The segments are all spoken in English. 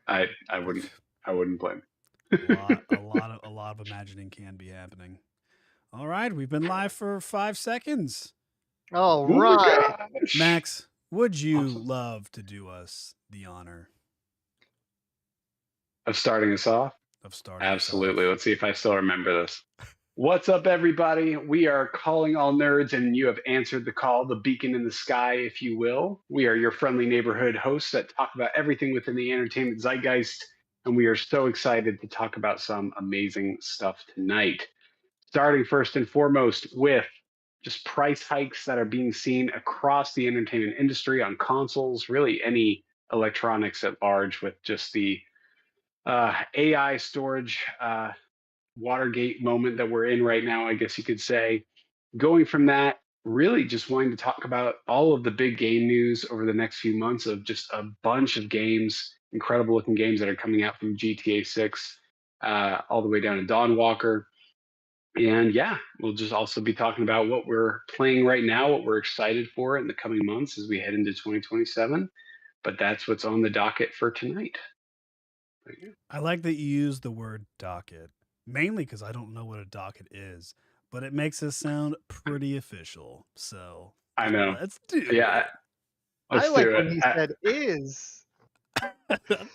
I wouldn't blame. A lot of imagining can be happening. All right, we've been live for 5 seconds. All Oh my right. gosh! Max, would you Awesome. love to do us the honor Of starting us off? of starting us Absolutely. off? Let's see if I still remember this. What's up, everybody? We are calling all nerds, and you have answered the call, the beacon in the sky, if you will. We are your friendly neighborhood hosts that talk about everything within the entertainment zeitgeist, and we are so excited to talk about some amazing stuff tonight. Starting first and foremost with just price hikes that are being seen across the entertainment industry on consoles, really any electronics at large, with just the AI storage Watergate moment that we're in right now, I guess you could say. Going from that, really just wanting to talk about all of the big game news over the next few months of just a bunch of games, incredible looking games that are coming out from GTA 6 all the way down to Dawn Walker. And yeah, we'll just also be talking about what we're playing right now, what we're excited for in the coming months as we head into 2027. But that's what's on the docket for tonight. I like that you use the word docket, mainly because I don't know what a docket is, but it makes us sound pretty official. So I know. let's do Yeah, it. I let's like do when it. he said is.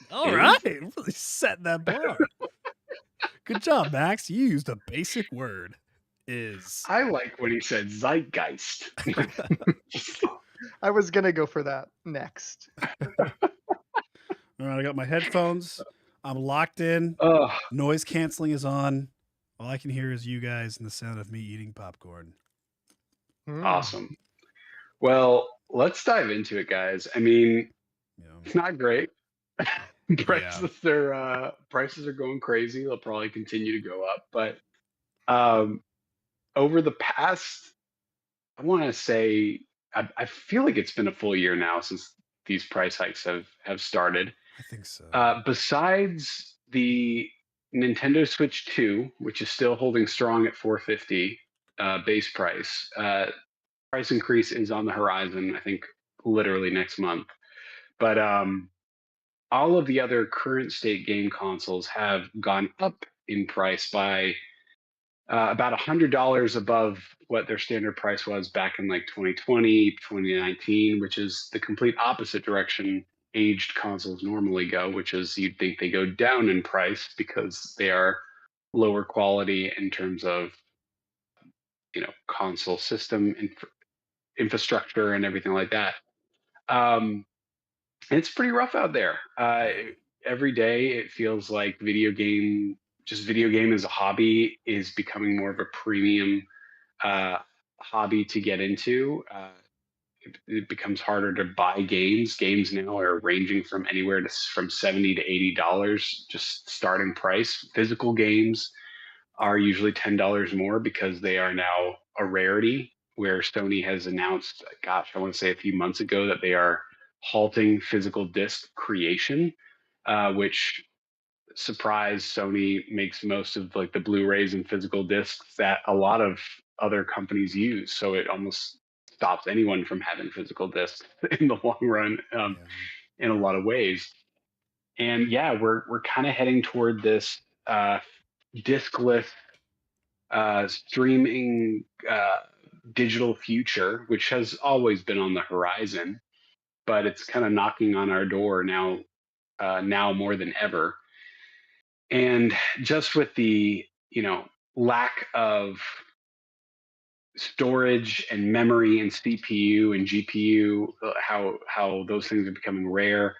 All right, Is really set that bar. Good job, Max. You used a basic word. Is. I like when he said zeitgeist. I was gonna go for that next. All right, I got my headphones. I'm locked in. Oh, Noise canceling is on. All I can hear is you guys and the sound of me eating popcorn. Hmm. awesome. Well, let's dive into it, guys. I mean, Yeah. it's not great. Yeah. Prices are going crazy. They'll probably continue to go up, but um, over the past, I want to say, I feel like it's been a full year now since these price hikes have started. I think so. Besides the Nintendo Switch 2, which is still holding strong at 450 base price, price increase is on the horizon. I think literally next month. But all of the other current state game consoles have gone up in price by about $100 above what their standard price was back in like 2020, 2019, which is the complete opposite direction aged consoles normally go, which is you'd think they go down in price because they are lower quality in terms of console system infrastructure and everything like that. Um, it's pretty rough out there. Yeah. Every day it feels like video game as a hobby is becoming more of a premium uh, hobby to get into. It becomes harder to buy games. Games now are ranging from anywhere to from $70 to $80, just starting price. Physical games are usually $10 more because they are now a rarity. Where Sony has announced, gosh, I want to say a few months ago that they are halting physical disc creation, which surprise Sony makes most of like the Blu-rays and physical discs that a lot of other companies use. So it almost stops anyone from having physical discs in the long run, Yeah. in a lot of ways. And yeah, we're kind of heading toward this discless streaming digital future, which has always been on the horizon, but it's kind of knocking on our door now, now more than ever. And just with the lack of storage and memory and CPU and GPU, how those things are becoming rare.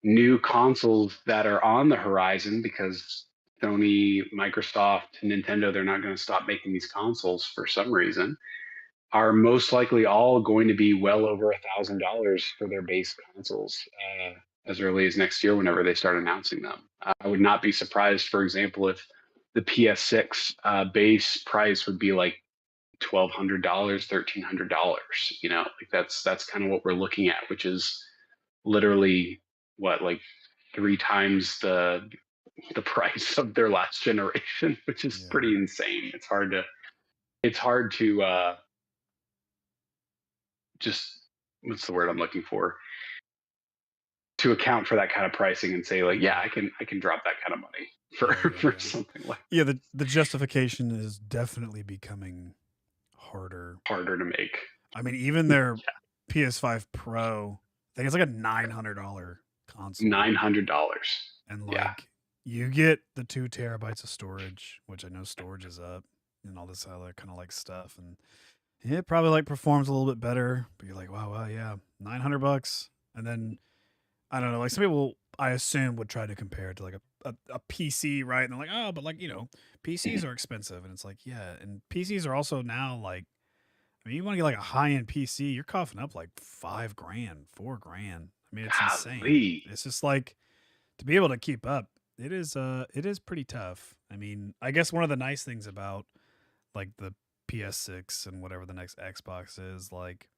New consoles that are on the horizon because Sony, Microsoft, Nintendo, they're not going to stop making these consoles for some reason, are most likely all going to be well over $1,000 for their base consoles as early as next year whenever they start announcing them. I would not be surprised, for example, if the PS6 base price would be like $1,200, $1,300. Like that's kind of what we're looking at, which is literally what, like three times the price of their last generation, which is Yeah. pretty insane. It's hard to just, what's the word I'm looking for? to account for that kind of pricing and say like, yeah, I can drop that kind of money for for something like Yeah, the justification is definitely becoming harder harder to make. I mean, even their PS5 Pro, I think it's like a $900 console. $900. And Yeah. like you get the 2 terabytes of storage, which I know storage is up and all this other kind of like stuff. And it probably like performs a little bit better, but you're like, wow, yeah, $900. And then I don't know, like some people I assume would try to compare it to like a PC, right? And they're like, oh, but like, you know, PCs are expensive. And it's like, yeah. And PCs are also now like, I mean, you want to get like a high end PC, you're coughing up like $5,000, $4,000. I mean, it's insane. Golly. It's just like to be able to keep up. It is pretty tough. I mean, I guess one of the nice things about like the PS6 and whatever the next Xbox is, like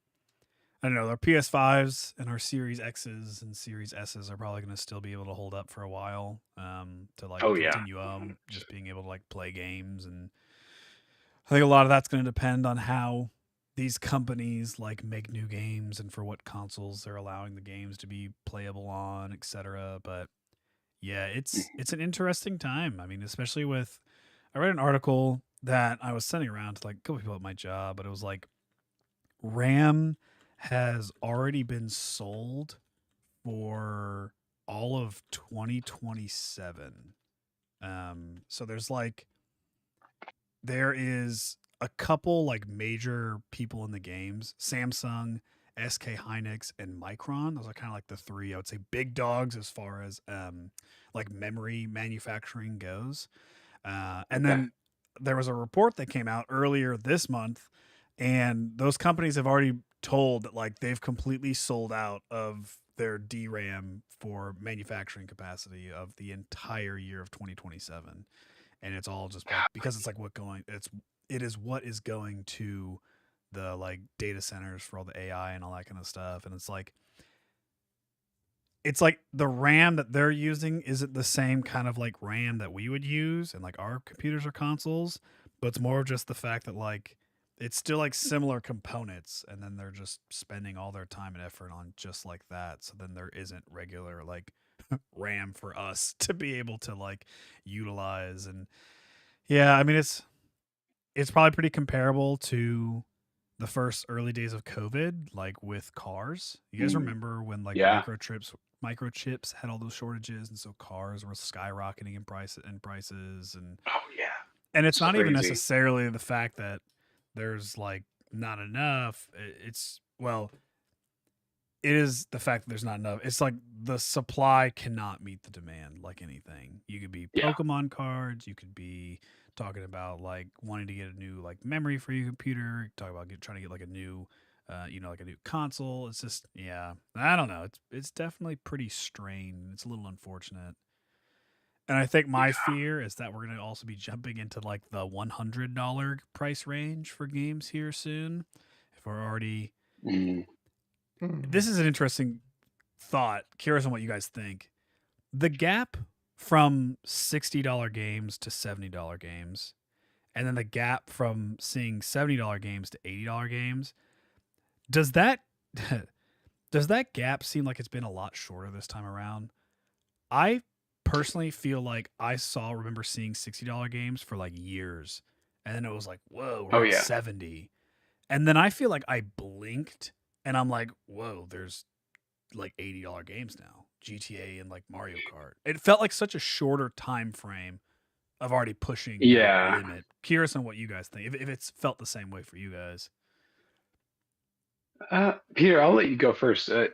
I don't know, our PS5s and our Series X's and Series S's are probably going to still be able to hold up for a while. To like continue just being able to like play games, and I think a lot of that's going to depend on how these companies like make new games and for what consoles they're allowing the games to be playable on, etc. But yeah, it's an interesting time. I mean, especially with I read an article that I was sending around to like a couple people at my job, but it was like RAM has already been sold for all of 2027. So there is a couple like major people in the games, Samsung, SK Hynix, and Micron. Those are kind of like the three, I would say, big dogs as far as like memory manufacturing goes. And then there was a report that came out earlier this month, and those companies have already told that like they've completely sold out of their DRAM for manufacturing capacity of the entire year of 2027. And it's all just like, because it's like it is what is going to the like data centers for all the AI and all that kind of stuff. And it's like the RAM that they're using isn't the same kind of like RAM that we would use and like our computers or consoles, but it's more of just the fact that like it's still like similar components, and then they're just spending all their time and effort on just like that. So then there isn't regular like RAM for us to be able to like utilize. And yeah, I mean it's probably pretty comparable to the first early days of COVID, like with cars. You guys remember when like microchips had all those shortages, and so cars were skyrocketing in prices and and it's not even necessarily the fact that there's like not enough. It is the fact that there's not enough. It's like the supply cannot meet the demand like anything. You could be Pokemon cards, you could be talking about like wanting to get a new like memory for your computer, talk about trying to get like a new like a new console. It's just I don't know. It's definitely pretty strained. It's a little unfortunate. And I think my fear is that we're going to also be jumping into like the $100 price range for games here soon. If we're already This is an interesting thought. Curious on what you guys think. The gap from $60 games to $70 games, and then the gap from seeing $70 games to $80 games, does that gap seem like it's been a lot shorter this time around? I personally feel like I remember seeing $60 games for like years, and then it was like, whoa, we're at 70. And then I feel like I blinked and I'm like, whoa, there's like $80 games now. GTA and like Mario Kart. It felt like such a shorter time frame of already pushing the limit. Curious on what you guys think. If it's felt the same way for you guys. Peter, I'll let you go first. I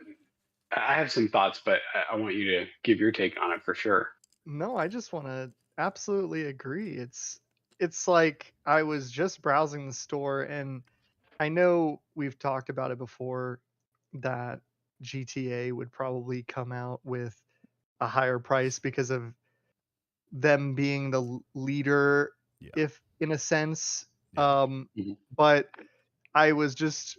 have some thoughts, but I want you to give your take on it for sure. No, I just want to absolutely agree. It's like I was just browsing the store, and I know we've talked about it before that GTA would probably come out with a higher price because of them being the leader, if in a sense. But I was just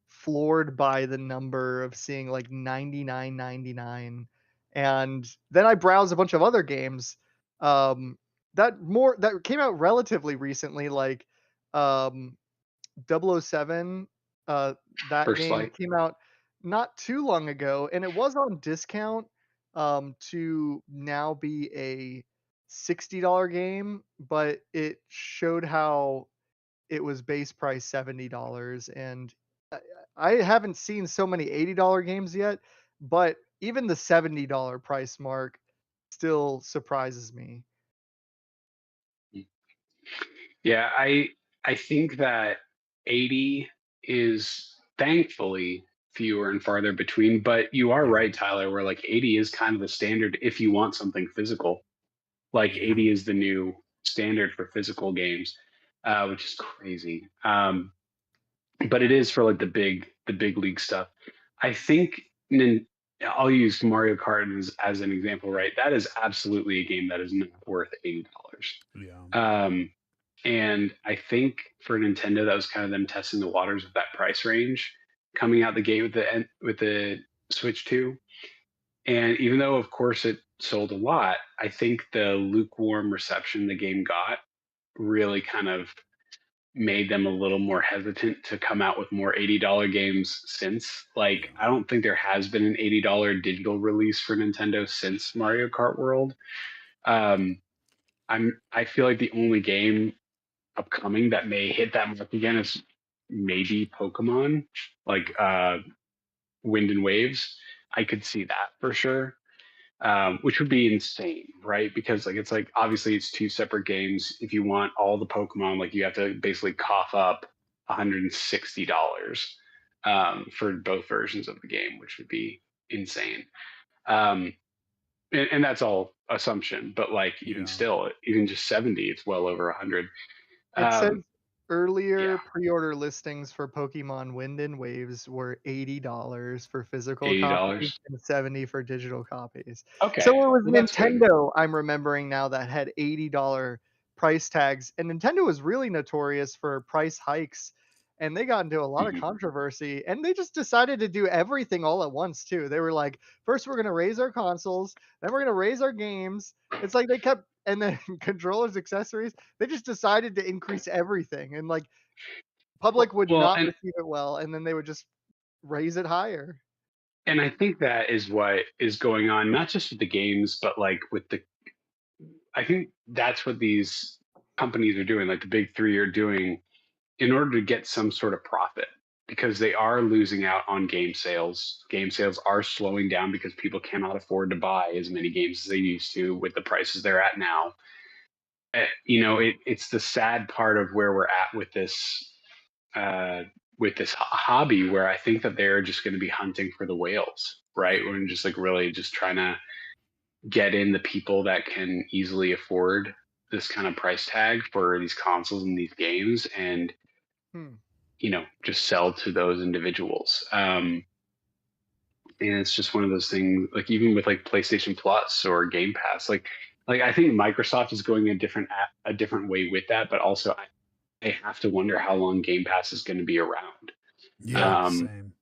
floored by the number of seeing like $99.99, and then I browsed a bunch of other games that came out relatively recently, like 007. That First game Light came out not too long ago, and it was on discount to now be a $60 game, but it showed how it was base price $70, and I I haven't seen so many $80 games yet, but even the $70 price mark still surprises me. Yeah, I think that 80 is thankfully fewer and farther between, but you are Yeah. right, Tyler, where like 80 is kind of the standard if you want something physical. Like Yeah. 80 is the new standard for physical games, which is crazy. But it is for like the big league stuff. I think I'll use Mario Kart as an example, right? That is absolutely a game that is not worth $80. Yeah. Um, and I think for Nintendo, that was kind of them testing the waters with that price range coming out the gate with the Switch 2. And even though, of course, it sold a lot, I think the lukewarm reception the game got really kind of made them a little more hesitant to come out with more $80 games since. Like, Yeah. I don't think there has been an $80 digital release for Nintendo since Mario Kart World. Um, I feel like the only game upcoming that may hit that mark again is maybe Pokemon, like Wind and Waves. I could see that for sure, which would be insane, right? Because like it's like obviously it's two separate games. If you want all the Pokemon, like you have to basically cough up $160 for both versions of the game, which would be insane. Um, and that's all assumption, but like even Yeah. still, even just 70, it's well over 100. It says Um, yeah, earlier pre-order listings for Pokemon Wind and Waves were $80 for physical copies $80. and 70 for digital copies. So Okay, it was well that's good. Nintendo, I'm remembering now, that had $80 price tags, and Nintendo was really notorious for price hikes, and they got into a lot of Mhm. controversy, and they just decided to do everything all at once too. They were like, first we're gonna raise our consoles, then we're gonna raise our games. It's like they kept, and then controllers, accessories, they just decided to increase everything, and like public would Well, not receive it well, and then they would just raise it higher. and I think that is what is going on, not just with the games, but like with the. I think that's what these companies are doing, like the big three are doing, in order to get some sort of profit, because they are losing out on game sales. Game sales are slowing down because people cannot afford to buy as many games as they used to with the prices they're at now. It's the sad part of where we're at uh, with this hobby, where I think that they're just going to be hunting for the whales, right? Yeah. We're just like really just trying to get in the people that can easily afford this kind of price tag for these consoles and these games, and Hmm. just sell to those individuals. And it's just one of those things, like even with like PlayStation Plus or Game Pass, like I think Microsoft is going a different way with that, but also I have to wonder how long Game Pass is going to be around. Yeah. Um, Same.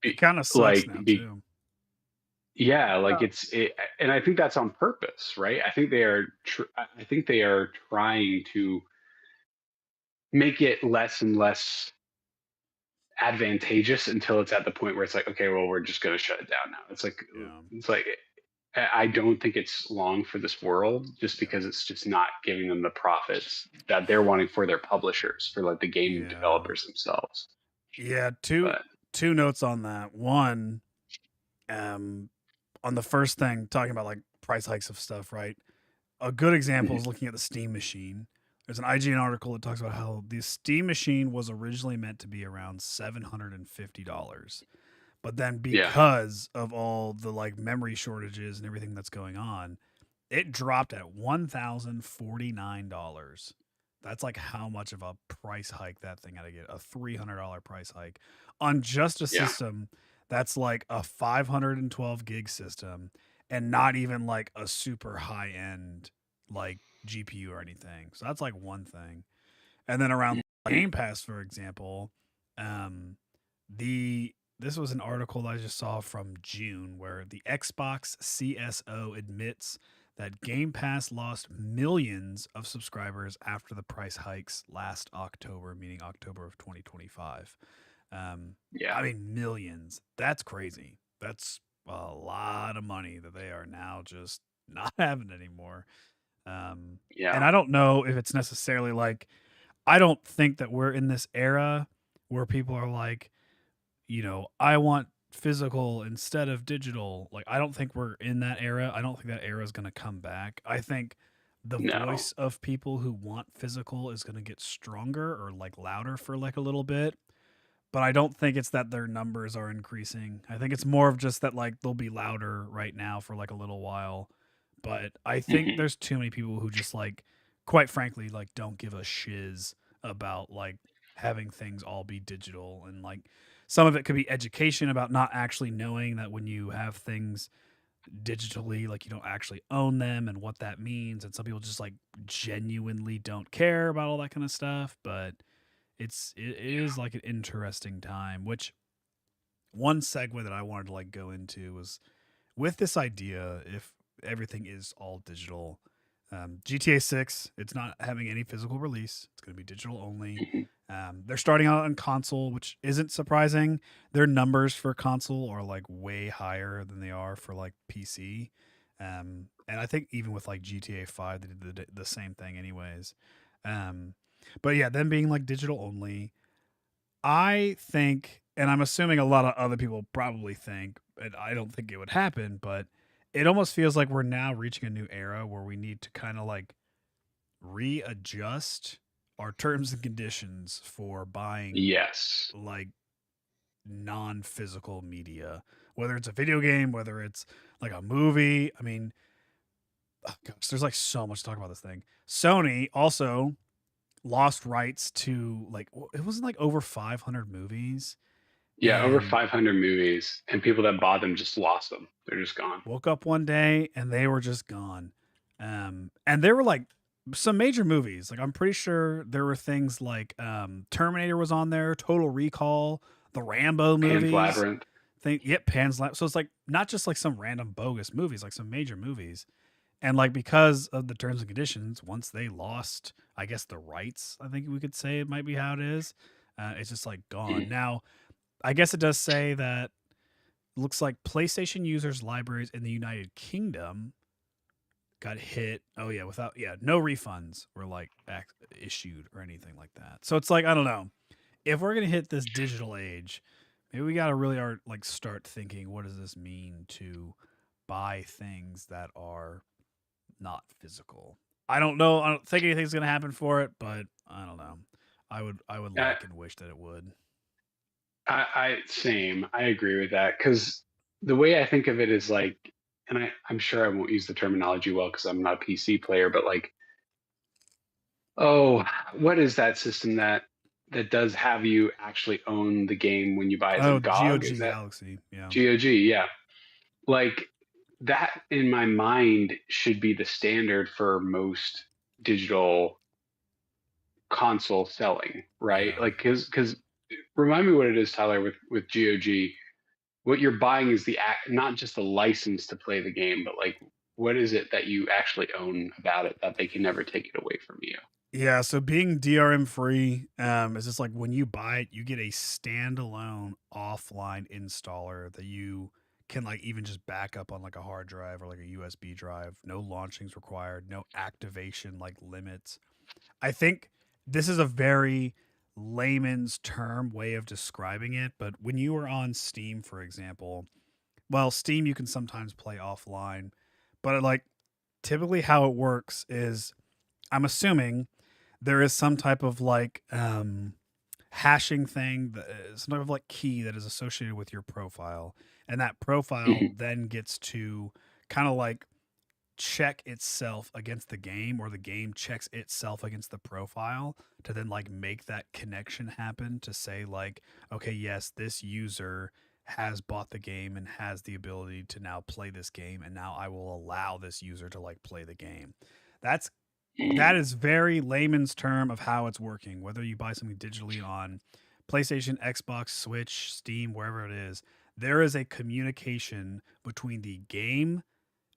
It be, kind of sucks like now be, too. yeah, like Yeah. and I think that's on purpose, right? I think they are trying to make it less and less advantageous until it's at the point where it's like, okay, well, we're just going to shut it down now. Yeah. It's like I don't think it's long for this world, just Yeah. because it's just not giving them the profits that they're wanting for their publishers, for like the game Yeah. developers themselves. Yeah. Two But two notes on that. One, um, on the first thing, talking about like price hikes of stuff, right? A good example mhm, is looking at the Steam Machine. There's an IGN article that talks about how the Steam Machine was originally meant to be around $750. But then yeah, because of all the like memory shortages and everything that's going on, it dropped at $1,049. That's like how much of a price hike that thing had to get. A $300 price hike on just a yeah, system that's like a 512 gig system and not even like a super high end like GPU or anything. So that's like one thing. And then around mhm, Game Pass, for example, um, this was an article I just saw from June where the Xbox CSO admits that Game Pass lost millions of subscribers after the price hikes last October, meaning October of 2025. Yeah. I mean, millions. That's crazy. That's a lot of money that they are now just not having anymore. And Yeah. I don't know if it's necessarily like, I don't think that we're in this era where people are like, I want physical instead of digital. Like, I don't think we're in that era. I don't think that era is going to come back. I think the No. voice of people who want physical is going to get stronger or like louder for like a little bit. But I don't think it's that their numbers are increasing. I think it's more of just that like they'll be louder right now for like a little while. But I think Mhm. there's too many people who just like, quite frankly, like don't give a shiz about like having things all be digital. And like some of it could be education about not actually knowing that when you have things digitally, like you don't actually own them and what that means. And some people just like genuinely don't care about all that kind of stuff. But it is like an interesting time. Which one segue that I wanted to like go into was with this idea, if everything is all digital, GTA 6, it's not having any physical release. It's going to be digital only. Mhm. They're starting out on console, which isn't surprising. Their numbers for console are like way higher than they are for like PC. And I think even with like GTA 5, they did the same thing, anyways. Um, but yeah, them being like digital only, I think, and I'm assuming a lot of other people probably think, and I don't think it would happen, but it almost feels like we're now reaching a new era where we need to kind of like readjust our terms and conditions for buying Yes. like non-physical media, whether it's a video game, whether it's like a movie. I mean, oh gosh, there's like so much to talk about this thing. Sony also lost rights to like it wasn't like over 500 movies, Yeah, over and 500 movies, and people that bought them just lost them. They're just gone. woke up one day and they were just gone. And there were like some major movies. Like I'm pretty sure there were things like Terminator was on there, Total Recall, the Rambo Pan's movies. Labyrinth. Pan's Lab. So it's like not just like some random bogus movies, like some major movies. And like because of the terms and conditions, once they lost, I guess the rights, I think we could say it might be how it is. It's just like gone. Mhm. Now, I guess it does say that looks like PlayStation users' libraries in the United Kingdom got hit. Oh yeah, no refunds were like issued or anything like that. So it's like I don't know if we're gonna hit this digital age, maybe we gotta really like start thinking what does this mean to buy things that are not physical. I don't know. I don't think anything's gonna happen for it, but I don't know. I would I, like and wish that it would. I same. I agree with that because the way I think of it is like, and I'm sure I won't use the terminology well because I'm not a PC player, but like, oh, what is that system that does have you actually own the game when you buy? Is Oh, it GOG? Is GOG that Galaxy. Yeah. GOG? Yeah. Like that in my mind should be the standard for most digital console selling, right? Yeah. Like because remind me what it is, Tyler, with GOG. What you're buying is the act, not just the license to play the game, but like what is it that you actually own about it that they can never take it away from you? Yeah, so being DRM free, is just like when you buy it, you get a standalone offline installer that you can like even just back up on like a hard drive or like a USB drive. No launchings required, no activation like limits. I think this is a very layman's term way of describing it, but when you are on Steam, for example, well, Steam you can sometimes play offline, but like typically how it works is I'm assuming there is some type of like hashing thing that is some type of like key that is associated with your profile, and that profile Mhm. then gets to kind of like check itself against the game, or the game checks itself against the profile to then like make that connection happen to say like, okay, yes, this user has bought the game and has the ability to now play this game, and now I will allow this user to like play the game. That's that Mhm. is very layman's term of how it's working. Whether you buy something digitally on PlayStation, Xbox, Switch, Steam, wherever it is, there is a communication between the game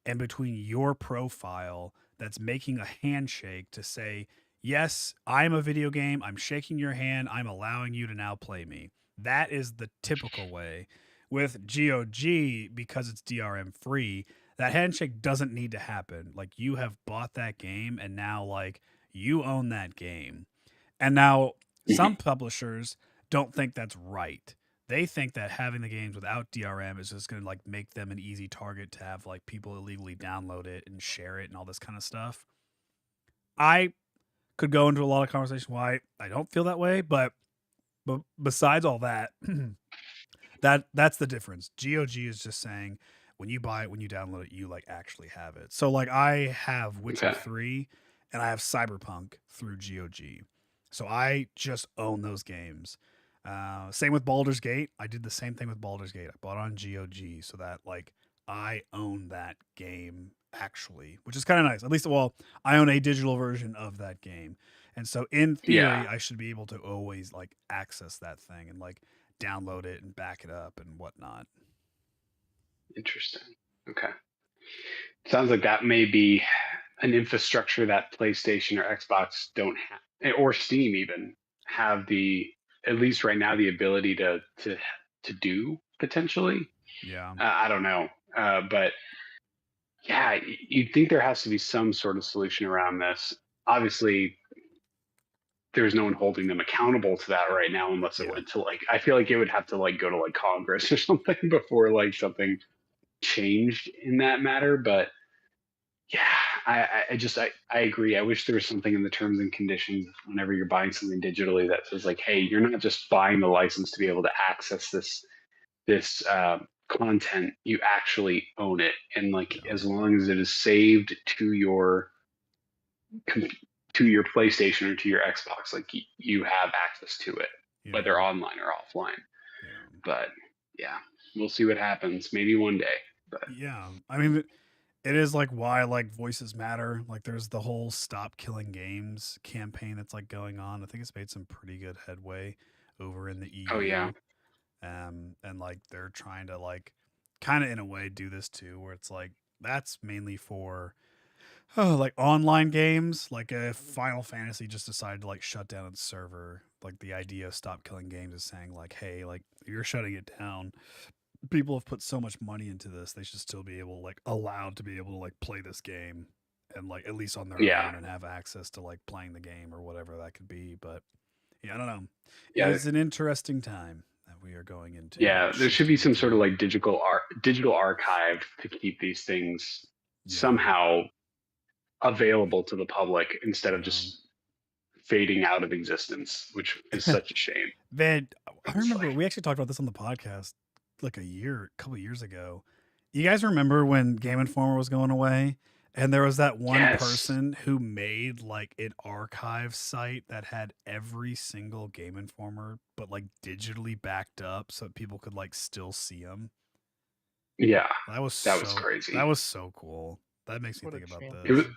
and between your profile that's making a handshake to say, yes, I'm a video game. I'm shaking your hand. I'm allowing you to now play me. That is the typical way. With GOG, because it's DRM free, that handshake doesn't need to happen. Like, you have bought that game, and now like you own that game. And now some publishers don't think that's right. They think that having the games without DRM is just going to like make them an easy target to have like people illegally download it and share it and all this kind of stuff. I could go into a lot of conversation why I don't feel that way, but besides all that, that's the difference. GOG is just saying when you buy it, when you download it, you like actually have it. So like I have Witcher Okay. 3 and I have Cyberpunk through GOG. So I just own those games. Same with Baldur's Gate. I did the same thing with Baldur's Gate. I bought on GOG so that like I own that game actually, which is kind of nice. At least, well, I own a digital version of that game. And so in theory, Yeah. I should be able to always like access that thing and like download it and back it up and whatnot. Interesting. Okay. Sounds like that may be an infrastructure that PlayStation or Xbox don't have, or Steam even have the, at least right now, the ability to do potentially. Yeah. I don't know, but yeah, you'd think there has to be some sort of solution around this. Obviously, there's no one holding them accountable to that right now, unless it Yeah. went to like, I feel like it would have to like go to like Congress or something before like something changed in that matter. But yeah, I agree. I wish there was something in the terms and conditions whenever you're buying something digitally that says like, hey, you're not just buying the license to be able to access this content. You actually own it, and like Yeah. as long as it is saved to your to your PlayStation or to your Xbox, like you have access to it, Yeah. whether online or offline. Yeah. But yeah, we'll see what happens. Maybe one day. But Yeah. I mean, it is like why like voices matter. Like there's the whole Stop Killing Games campaign that's like going on. I think it's made some pretty good headway over in the EU. oh yeah, And like they're trying to like kind of in a way do this too, where it's like that's mainly for like online games. Like if Final Fantasy just decided to like shut down its server, like the idea of Stop Killing Games is saying like, hey, like you're shutting it down. People have put so much money into this, they should still be able like allowed to be able to like play this game and like at least on their yeah, own and have access to like playing the game or whatever that could be. But yeah, I don't know. It yeah. is an interesting time that we are going into. Yeah, there should be Shifting some sort of into. like digital archive to keep these things Yeah. somehow available to the public instead of Yeah. just fading out of existence, which is such a shame. Then I It's remember like, we actually talked about this on the podcast like a couple of years ago. You guys remember when Game Informer was going away? And there was that one yes, person who made like an archive site that had every single Game Informer, but like digitally backed up so that people could like still see them. yeah, That was that was crazy. That was so cool. That makes me What a think about champion. It was, this.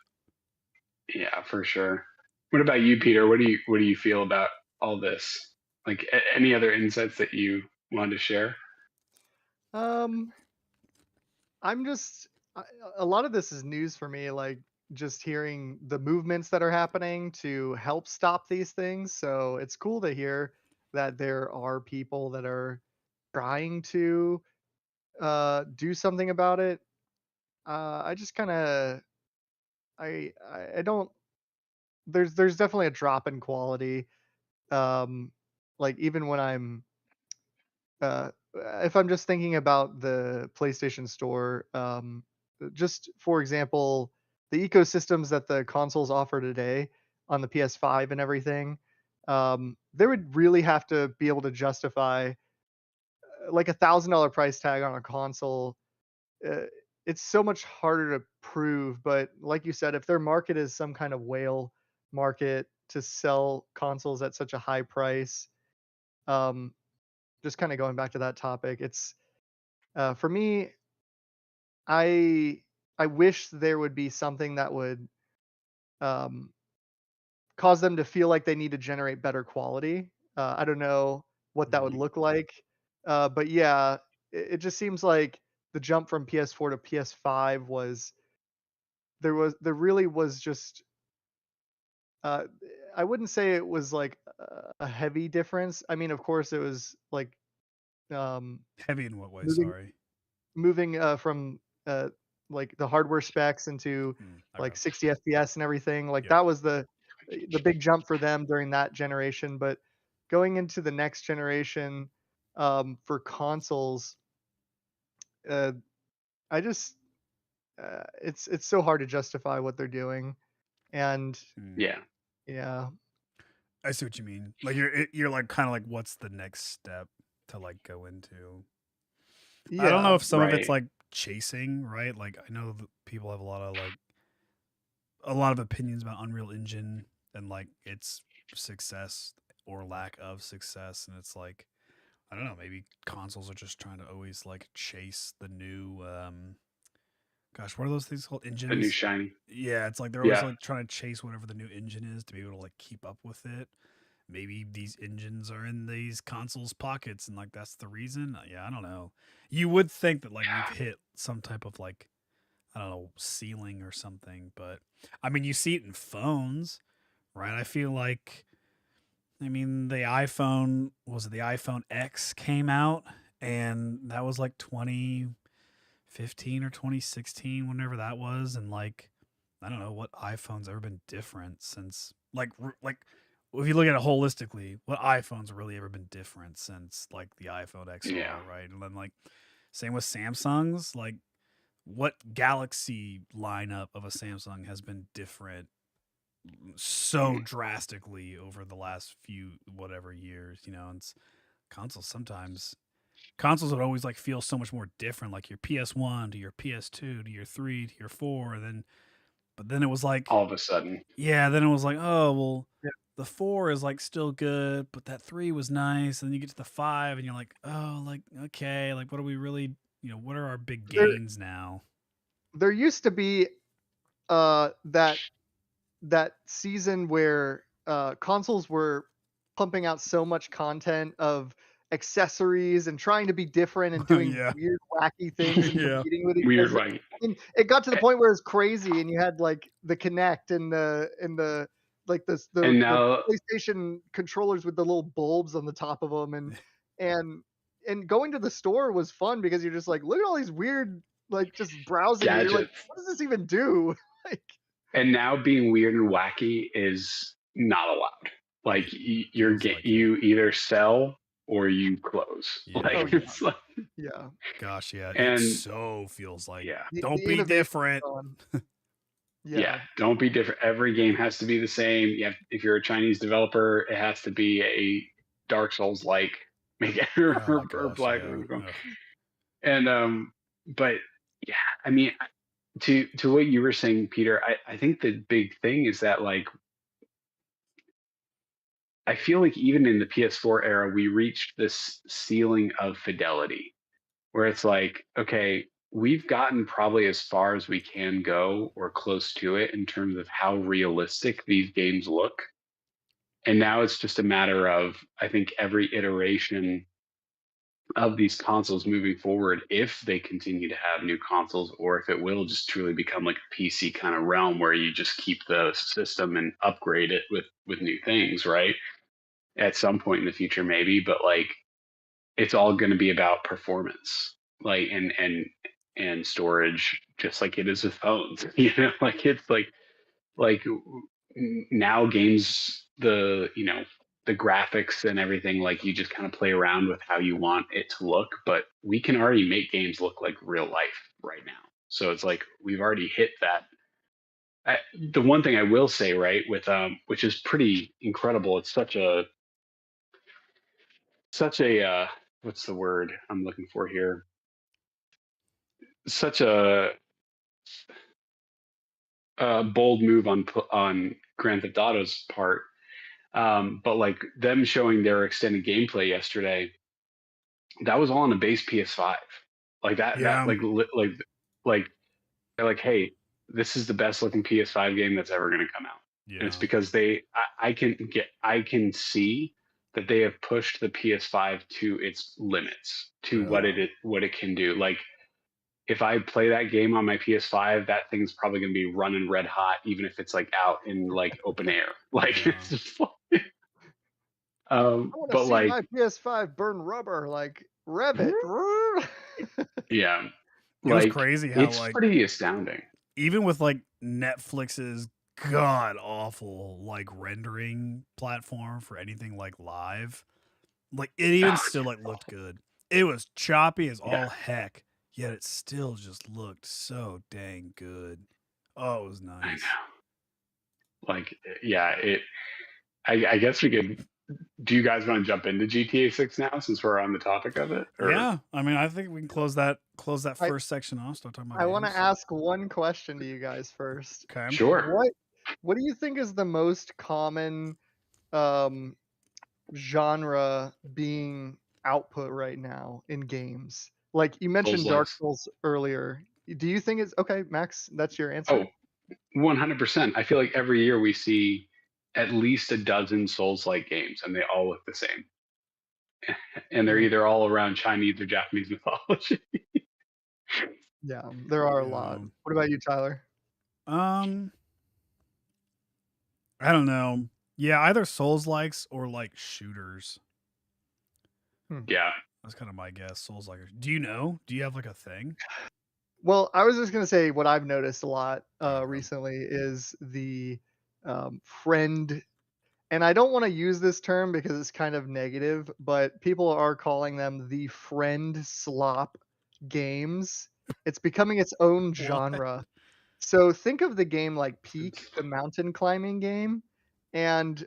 yeah, for sure. What about you, Peter? What do you feel about all this? Like any other insights that you wanted to share? I'm just a lot of this is news for me, like just hearing the movements that are happening to help stop these things. So it's cool to hear that there are people that are trying to do something about it. I just kind of I don't. There's definitely a drop in quality. Um, like even when I'm uh, if I'm just thinking about the PlayStation Store, just for example, the ecosystems that the consoles offer today on the PS5 and everything, they would really have to be able to justify like $1,000 price tag on a console. Uh, it's so much harder to prove, but like you said, if their market is some kind of whale market to sell consoles at such a high price, um, just kind of going back to that topic, it's for me, I I wish there would be something that would um, cause them to feel like they need to generate better quality. I don't know what that would Mhm. look like, but yeah, it just seems like the jump from PS4 to PS5 was there really was just uh, I wouldn't say it was like a heavy difference. I mean, of course, it was like um, Heavy in what way? moving Sorry. from like the hardware specs into I like got 60 FPS and everything. Like Yep. that was the big jump for them during that generation. But going into the next generation for consoles, uh, I just it's so hard to justify what they're doing, and Yeah. yeah, I see what you mean. Like you're like kind of like, what's the next step to like go into? I don't know yeah, if some of it's Right. like chasing, right? Like I know that people have a lot of opinions about Unreal Engine and like its success or lack of success, and it's like I don't know, maybe consoles are just trying to always like chase the new gosh, what are those things called? The new Engines? shiny. Yeah, it's like they're always Yeah. like trying to chase whatever the new engine is to be able to like keep up with it. Maybe these engines are in these consoles' pockets and like that's the reason. Yeah, I don't know. You would think that like we've hit some type of like I don't know, ceiling or something, but I mean you see it in phones, right? I feel like I mean the iPhone was it the iPhone X came out and that was like 2015 or 2016 whenever that was and like I don't know what iPhone's ever been different since like if you look at it holistically, what iPhone's really ever been different since like the iPhone XR, Yeah. right? And then like same with Samsung's, like what Galaxy lineup of a Samsung has been different so drastically over the last few whatever years, you know, and consoles sometimes consoles would always like feel so much more different, like your PS1 to your PS2 to your 3 to your 4, and then but then it was like All of a sudden. yeah, then it was like, oh well, yeah. the 4 is like still good, but that 3 was nice. And then you get to the 5, and you're like, oh, like okay, like what are we really, you know, what are our big There gains now? there used to be that season where consoles were pumping out so much content of accessories and trying to be different and doing Yeah, weird, wacky things and yeah, competing with each Weird, other. right? And it got to the point where it was crazy, and you had like the Kinect and the like And the now, PlayStation controllers with the little bulbs on the top of them, and and going to the store was fun because you're just like, look at all these weird like just browsing it. You're like, gadgets. what does this even do? Like, And now being weird and wacky is not allowed. Like feels like it. you either sell or you close. Yeah. oh Like it's like, yeah. Gosh, yeah, it and so feels like yeah, don't The be innovation different. on. yeah. Yeah. Don't be different. Every game has to be the same. You have, if you're a Chinese developer, it has to be a Dark Souls like, make it Oh my or gosh, Black. yeah. Ugh. And but yeah, I mean, to what you were saying, Peter, I think the big thing is that like I feel like even in the PS4 era, we reached this ceiling of fidelity where it's like, okay, we've gotten probably as far as we can go or close to it in terms of how realistic these games look. And now it's just a matter of, I think, every iteration of these consoles moving forward, if they continue to have new consoles, or if it will just truly become like a PC kind of realm where you just keep the system and upgrade it with new things, right? At some point in the future, maybe, but like it's all going to be about performance, like and storage, just like it is with phones. You know, like it's like now games, the the graphics and everything, like you just kind of play around with how you want it to look, but we can already make games look like real life right now. So it's like we've already hit that. The one thing I will say, right, with which is pretty incredible, it's such a what's the word I'm looking for here, such a bold move on Grand Theft Auto's part. But like them showing their extended gameplay yesterday, that was all on the base PS5. Like that Yeah, like they're like, hey, this is the best looking PS5 game that's ever going to come out. And it's yeah. because I can see that they have pushed the PS5 to its limits, to Yeah. what it can do. Like if I play that game on my PS5, that thing's probably gonna be running red hot, even if it's like out in like open air. Like Yeah. it's just like, I want to but see like my PS5 burn rubber, like rev it. yeah, It was like crazy how it's like pretty astounding. even with like Netflix's god awful like rendering platform for anything like live, like it even Oh, still like looked good. It was choppy as all yeah, heck, yet it still just looked so dang good. Oh, it was I nice. know. Like yeah, it. I guess we could. Do you guys want to jump into GTA 6 now since we're on the topic of it? Or Yeah, I mean, I think we can close that I first section off. Start talking about I want to games. ask one question to you guys first. Okay. sure. What do you think is the most common um genre being output right now in games? Like you Souls mentioned Dark likes. Souls earlier. Do you think it's okay, Max? That's your Oh, answer? 100%. I feel like every year we see at least a dozen Souls like games, and they all look the same. And they're Hmm. either all around Chinese or Japanese mythology. Yeah, there are a lot. Yeah. What about you, Tyler? Um, I don't know. Yeah, either Souls likes or like shooters. Hmm. Yeah. That's kind of my guess. Souls like. Do you know? Do you have like a thing? Well, I was just gonna say what I've noticed a lot Okay. recently is the friend, and I don't want to use this term because it's kind of negative, but people are calling them the friend slop games. It's becoming its own What? genre. So think of the game like Peak, the mountain climbing game, and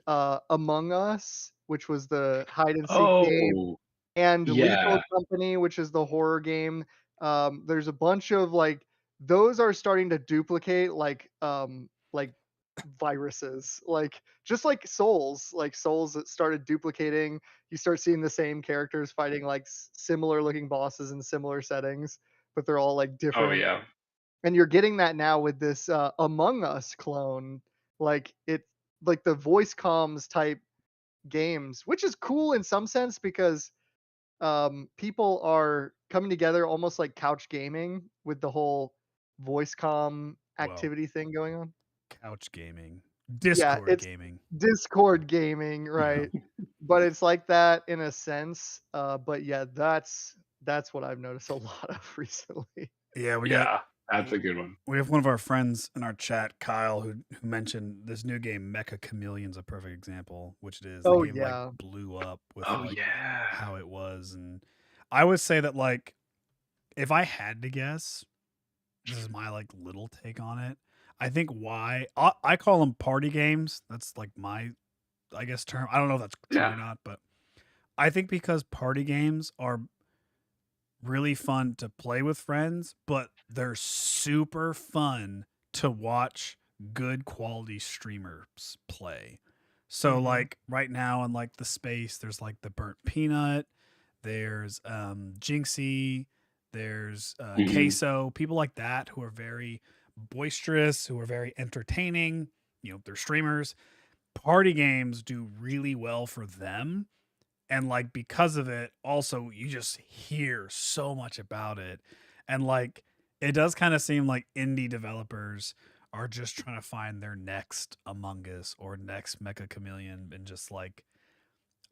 Among Us, which was the hide and seek game, Oh, and Lethal yeah. Company, which is the horror game. There's a bunch of like those are starting to duplicate like viruses, like just like Souls that started duplicating. You start seeing the same characters fighting like similar looking bosses in similar settings, but they're all like Oh, different. yeah. And you're getting that now with this Among Us clone, like it like the voice comms type games, which is cool in some sense because people are coming together almost like couch gaming with the whole voice comm Well, activity thing going on. couch gaming, Yeah, Discord it's gaming. Discord gaming, right? But it's like that in a sense. But yeah, that's what I've noticed a lot of recently. Yeah, Yeah. That's a good one. we have one of our friends in our chat, Kyle, who mentioned this new game, Mecha Chameleon's a perfect example, which it is. The Oh game like yeah. blew up with Oh, like yeah. how it was, and I would say that like if I had to guess, this is my like little take on it. I think why I call them party games. That's like my I guess term. I don't know if that's true Yeah. or not, but I think because party games are really fun to play with friends, but they're super fun to watch good quality streamers play. So Hmm. like right now in like the space, there's like the Burnt Peanut, there's Jinxie, there's Mhm. Queso, people like that who are very boisterous, who are very entertaining. You know, they're streamers. Party games do really well for them, and like because of it also you just hear so much about it, and like it does kind of seem like indie developers are just trying to find their next Among Us or next Mecha Chameleon, and just like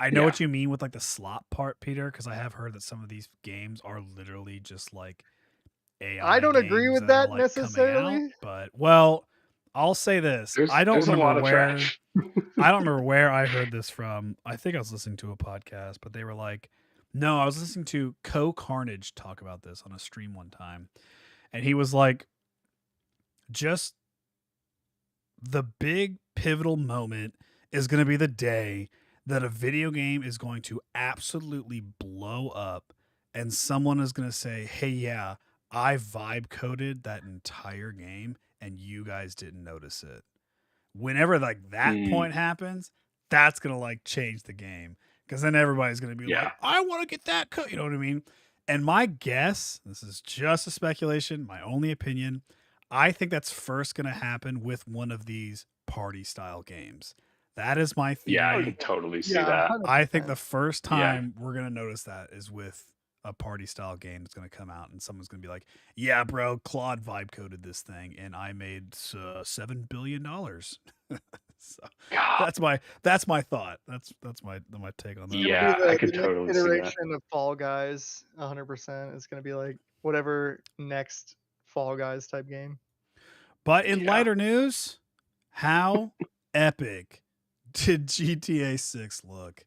I know Yeah. what you mean with like the slot part, Peter, because I have heard that some of these games are literally just like AI I don't agree games with that are that like coming out. necessarily. But well, I'll say this, There's a lot of trash. I don't remember where I heard this from. I think I was listening to a podcast, but they were like, no, I was listening to Co Carnage talk about this on a stream one time. And he was like, just the big pivotal moment is going to be the day that a video game is going to absolutely blow up and someone is going to say, hey, yeah, I vibe coded that entire game and you guys didn't notice it. Whenever like that Mm, point happens, that's gonna like change the game, because then everybody's gonna be like, yeah. I want to get that cut. You know what I mean? And my guess, this is just a speculation, my only opinion, I think that's first gonna happen with one of these party style games. That is my Yeah, I theory. could totally see Yeah, that. I think 100%. the first Yeah. time we're gonna notice that is with a party style game that's going to come out and someone's going to be like, yeah, bro, Claude vibe coded this thing and I made $7 billion. So God, that's my thought. That's my take on that. It's gonna yeah, be I the could next totally see that. iteration of Fall Guys, 100%. It's gonna be like whatever next Fall Guys type game. But in Yeah. lighter news, how epic did GTA 6 look?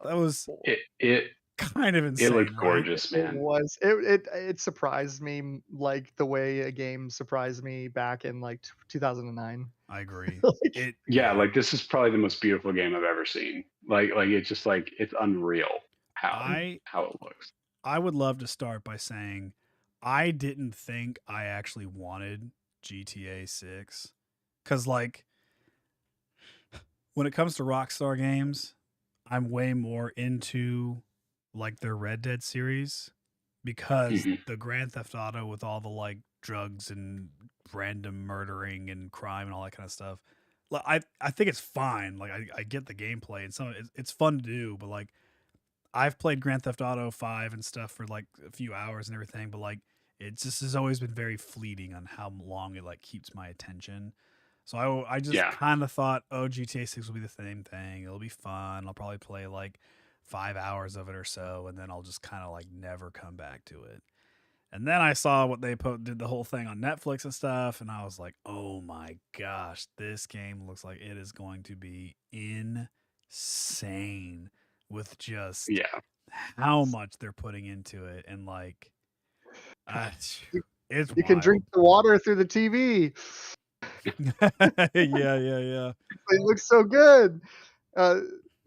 That was It kind of insane. looked right? gorgeous, It man. was. It surprised me like the way a game surprised me back in like 2009. I agree. Like, Yeah, like this is probably the most beautiful game I've ever seen. Like it's just like it's unreal how it looks. I would love to start by saying I didn't think I actually wanted GTA 6 cuz like when it comes to Rockstar games, I'm way more into like their Red Dead series because Mhm. the Grand Theft Auto with all the like drugs and random murdering and crime and all that kind of stuff. I think it's fine. Like I get the gameplay and some it's fun to do, but like I've played Grand Theft Auto 5 and stuff for like a few hours and everything, but like it just has always been very fleeting on how long it like keeps my attention. So I just Yeah. kind of thought, oh, GTA 6 will be the same thing. It'll be fun. I'll probably play like 5 hours of it or so, and then I'll just kind of like never come back to it. And then I saw what they did the whole thing on Netflix and stuff, and I was like, oh my gosh, this game looks like it is going to be insane with just Yeah. how much they're putting into it, and like, it's you can drink the water through the TV. yeah. It looks so good.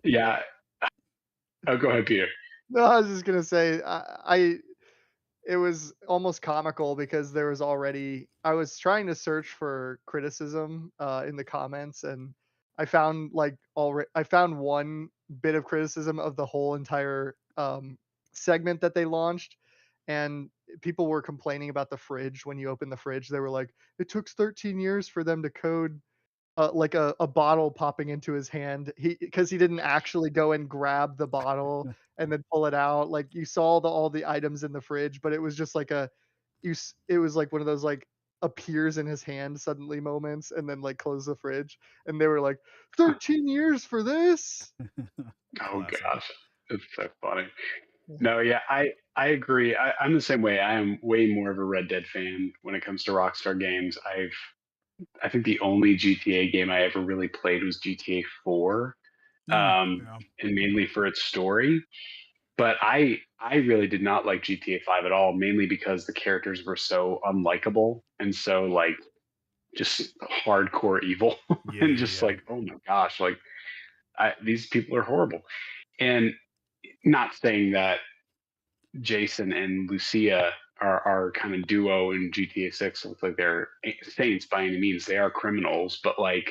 Yeah. Oh, go ahead, Peter. No, I was just gonna say it was almost comical because there was already I was trying to search for criticism in the comments and I found I found one bit of criticism of the whole entire segment that they launched, and people were complaining about the fridge. When you open the fridge, they were like, it took 13 years for them to code like a bottle popping into his hand because he didn't actually go and grab the bottle and then pull it out. Like you saw all the items in the fridge, but it was just like it was like one of those like appears in his hand suddenly moments and then like close the fridge, and they were like 13 years for this. Oh Classic. gosh, it's so funny. No, yeah, I agree. I'm the same way. I am way more of a Red Dead fan when it comes to Rockstar games. I think the only GTA game I ever really played was GTA 4, Yeah. and mainly for its story. But I really did not like GTA 5 at all, mainly because the characters were so unlikable and so like just hardcore evil Yeah, and just like, oh my gosh, like these people are horrible. And not saying that Jason and Lucia are kind of duo in GTA 6 look like they're saints by any means. They are criminals, but like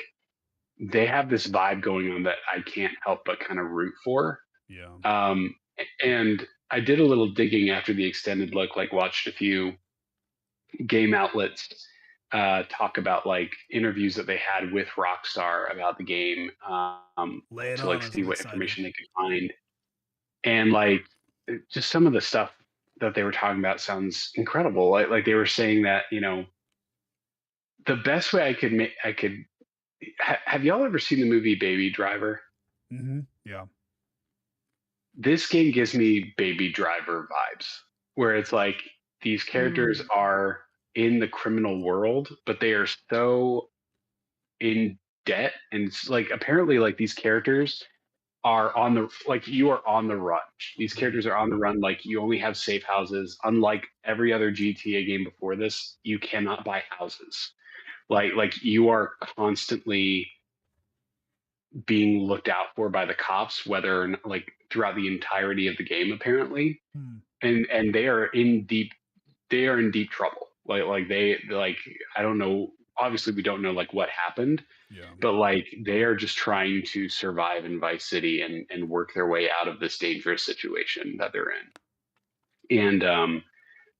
they have this vibe going on that I can't help but kind of root for. yeah. And I did a little digging after the extended look, like watched a few game outlets talk about like interviews that they had with Rockstar about the game Lay it to on like us, see I'm what excited. information they could find. And like just some of the stuff that they were talking about sounds incredible. Like they were saying that, you know, the best way I could have y'all ever seen the movie Baby Driver? Mm-hmm. Yeah. This game gives me Baby Driver vibes, where it's like these characters are in the criminal world, but they are so in debt, and it's like apparently like these characters are on the like you are on the run. These characters are on the run. Like you only have safe houses. Unlike every other GTA game before this, you cannot buy houses. Like you are constantly being looked out for by the cops, whether or not, like throughout the entirety of the game, apparently. And they are in deep trouble. Like they like I don't know. Obviously, we don't know like what happened, Yeah. but like they are just trying to survive in Vice City and work their way out of this dangerous situation that they're in. And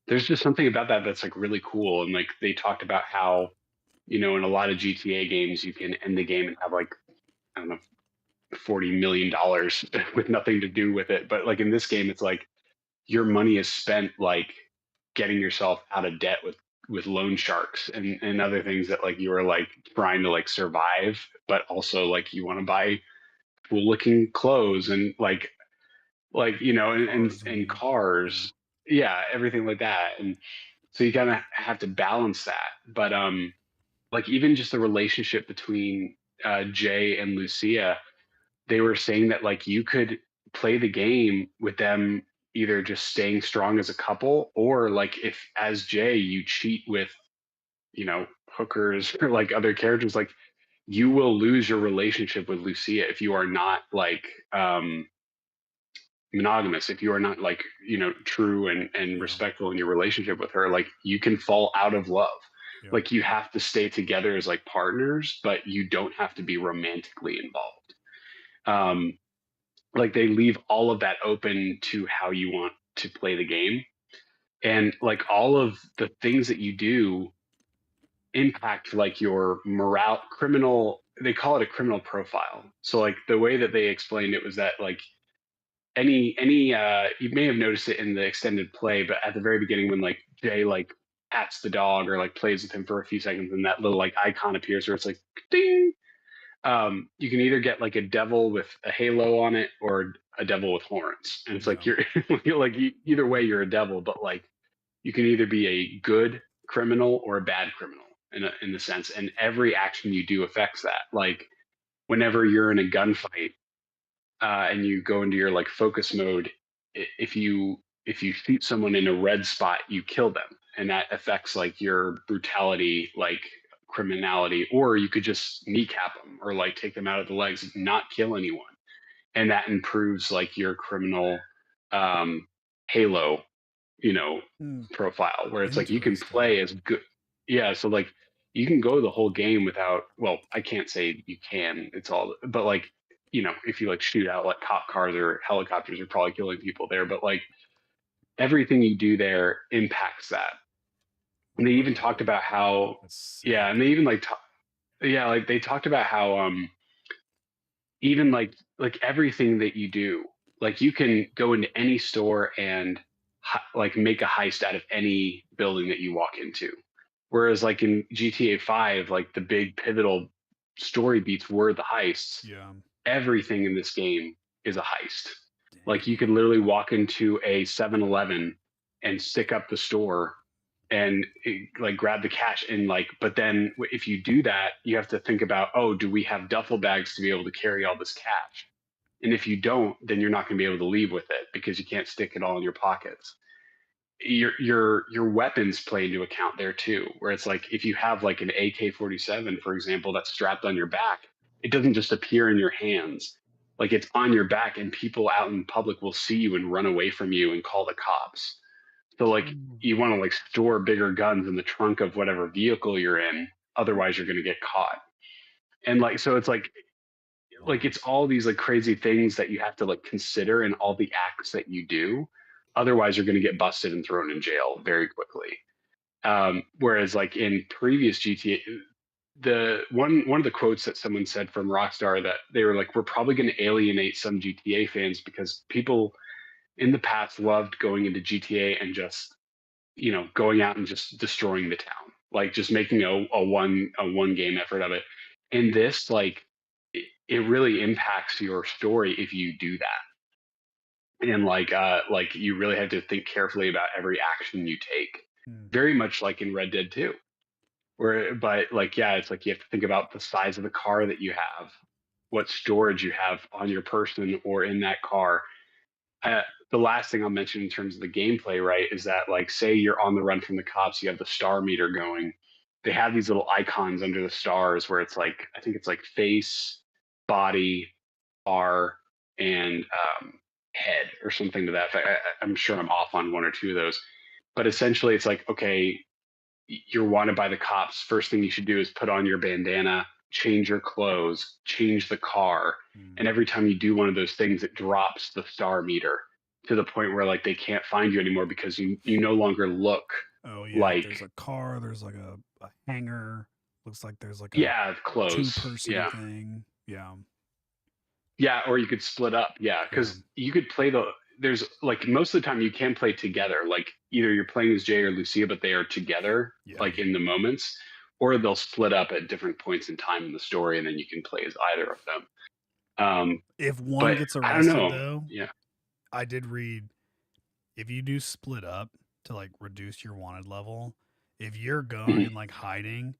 there's just something about that that's like really cool. And like they talked about how, you know, in a lot of GTA games, you can end the game and have like, I don't know, $40 million with nothing to do with it. But like in this game, it's like your money is spent like getting yourself out of debt with loan sharks and other things that like you are like trying to like survive, but also like you want to buy cool looking clothes and like you know and cars, yeah, everything like that. And so you kind of have to balance that. But like even just the relationship between Jay and Lucia, they were saying that like you could play the game with them either just staying strong as a couple, or like if as Jay you cheat with, you know, hookers or like other characters, like you will lose your relationship with Lucia if you are not like monogamous, if you are not like, you know, true and respectful in your relationship with her, like you can fall out of love. Yeah. Like you have to stay together as like partners, but you don't have to be romantically involved. Like they leave all of that open to how you want to play the game. And like all of the things that you do impact like your morale, criminal, they call it a criminal profile. So like the way that they explained it was that like any you may have noticed it in the extended play, but at the very beginning when like Jay like pats the dog or like plays with him for a few seconds and that little like icon appears where it's like ding, you can either get like a devil with a halo on it or a devil with horns, and it's like you're like either way you're a devil, but like you can either be a good criminal or a bad criminal in the sense, and every action you do affects that. Like whenever you're in a gunfight and you go into your like focus mode, if you shoot someone in a red spot, you kill them, and that affects like your brutality, like criminality. Or you could just kneecap them or like take them out of the legs and not kill anyone, and that improves like your criminal halo, you know, profile, where it's like you can play as good. Yeah, so like you can go the whole game without, well, I can't say you can, it's all, but like, you know, if you like shoot out like cop cars or helicopters, you're probably killing people there, but like everything you do there impacts that. And they even talked about how, yeah, and they even like yeah, like they talked about how even like everything that you do, like you can go into any store and like make a heist out of any building that you walk into. Whereas like in GTA 5, like the big pivotal story beats were the heists. Yeah. Everything in this game is a heist. Like you could literally walk into a 7-Eleven and stick up the store and like grab the cash and like, but then if you do that, you have to think about, oh, do we have duffel bags to be able to carry all this cash? And if you don't, then you're not going to be able to leave with it because you can't stick it all in your pockets. Your weapons play into account there too, where it's like if you have like an AK-47, for example, that's strapped on your back, it doesn't just appear in your hands. Like it's on your back, and people out in public will see you and run away from you and call the cops. So like you want to like store bigger guns in the trunk of whatever vehicle you're in, otherwise you're going to get caught. And like so it's like it's all these like crazy things that you have to like consider in all the acts that you do. Otherwise you're going to get busted and thrown in jail very quickly. Whereas like in previous GTA, the one of the quotes that someone said from Rockstar, that they were like, we're probably going to alienate some GTA fans because people in the past loved going into GTA and just, you know, going out and just destroying the town, like just making a one game effort of it. And this, like, it really impacts your story if you do that. And like you really have to think carefully about every action you take. Very much like in Red Dead 2. But like, yeah, it's like you have to think about the size of the car that you have, what storage you have on your person or in that car. The last thing I'll mention in terms of the gameplay, right, is that like, say you're on the run from the cops, you have the star meter going. They have these little icons under the stars where it's like, I think it's like face, body, R, and head or something to that effect. I'm sure I'm off on one or two of those, but essentially it's like, okay, you're wanted by the cops. First thing you should do is put on your bandana, change your clothes, change the car. And every time you do one of those things, it drops the star meter to the point where like they can't find you anymore because you no longer look like, there's a car, there's like a hangar, looks like there's like a clothes, two-person thing. Yeah, or you could split up, because you could play there's like most of the time you can play together. Like either you're playing as Jay or Lucia, but they are together, Yeah. like in the moments, or they'll split up at different points in time in the story, and then you can play as either of them. If one But gets I don't arrested, know. though, Yeah. I did read if you do split up to like reduce your wanted level, if you're going Mhm. and like hiding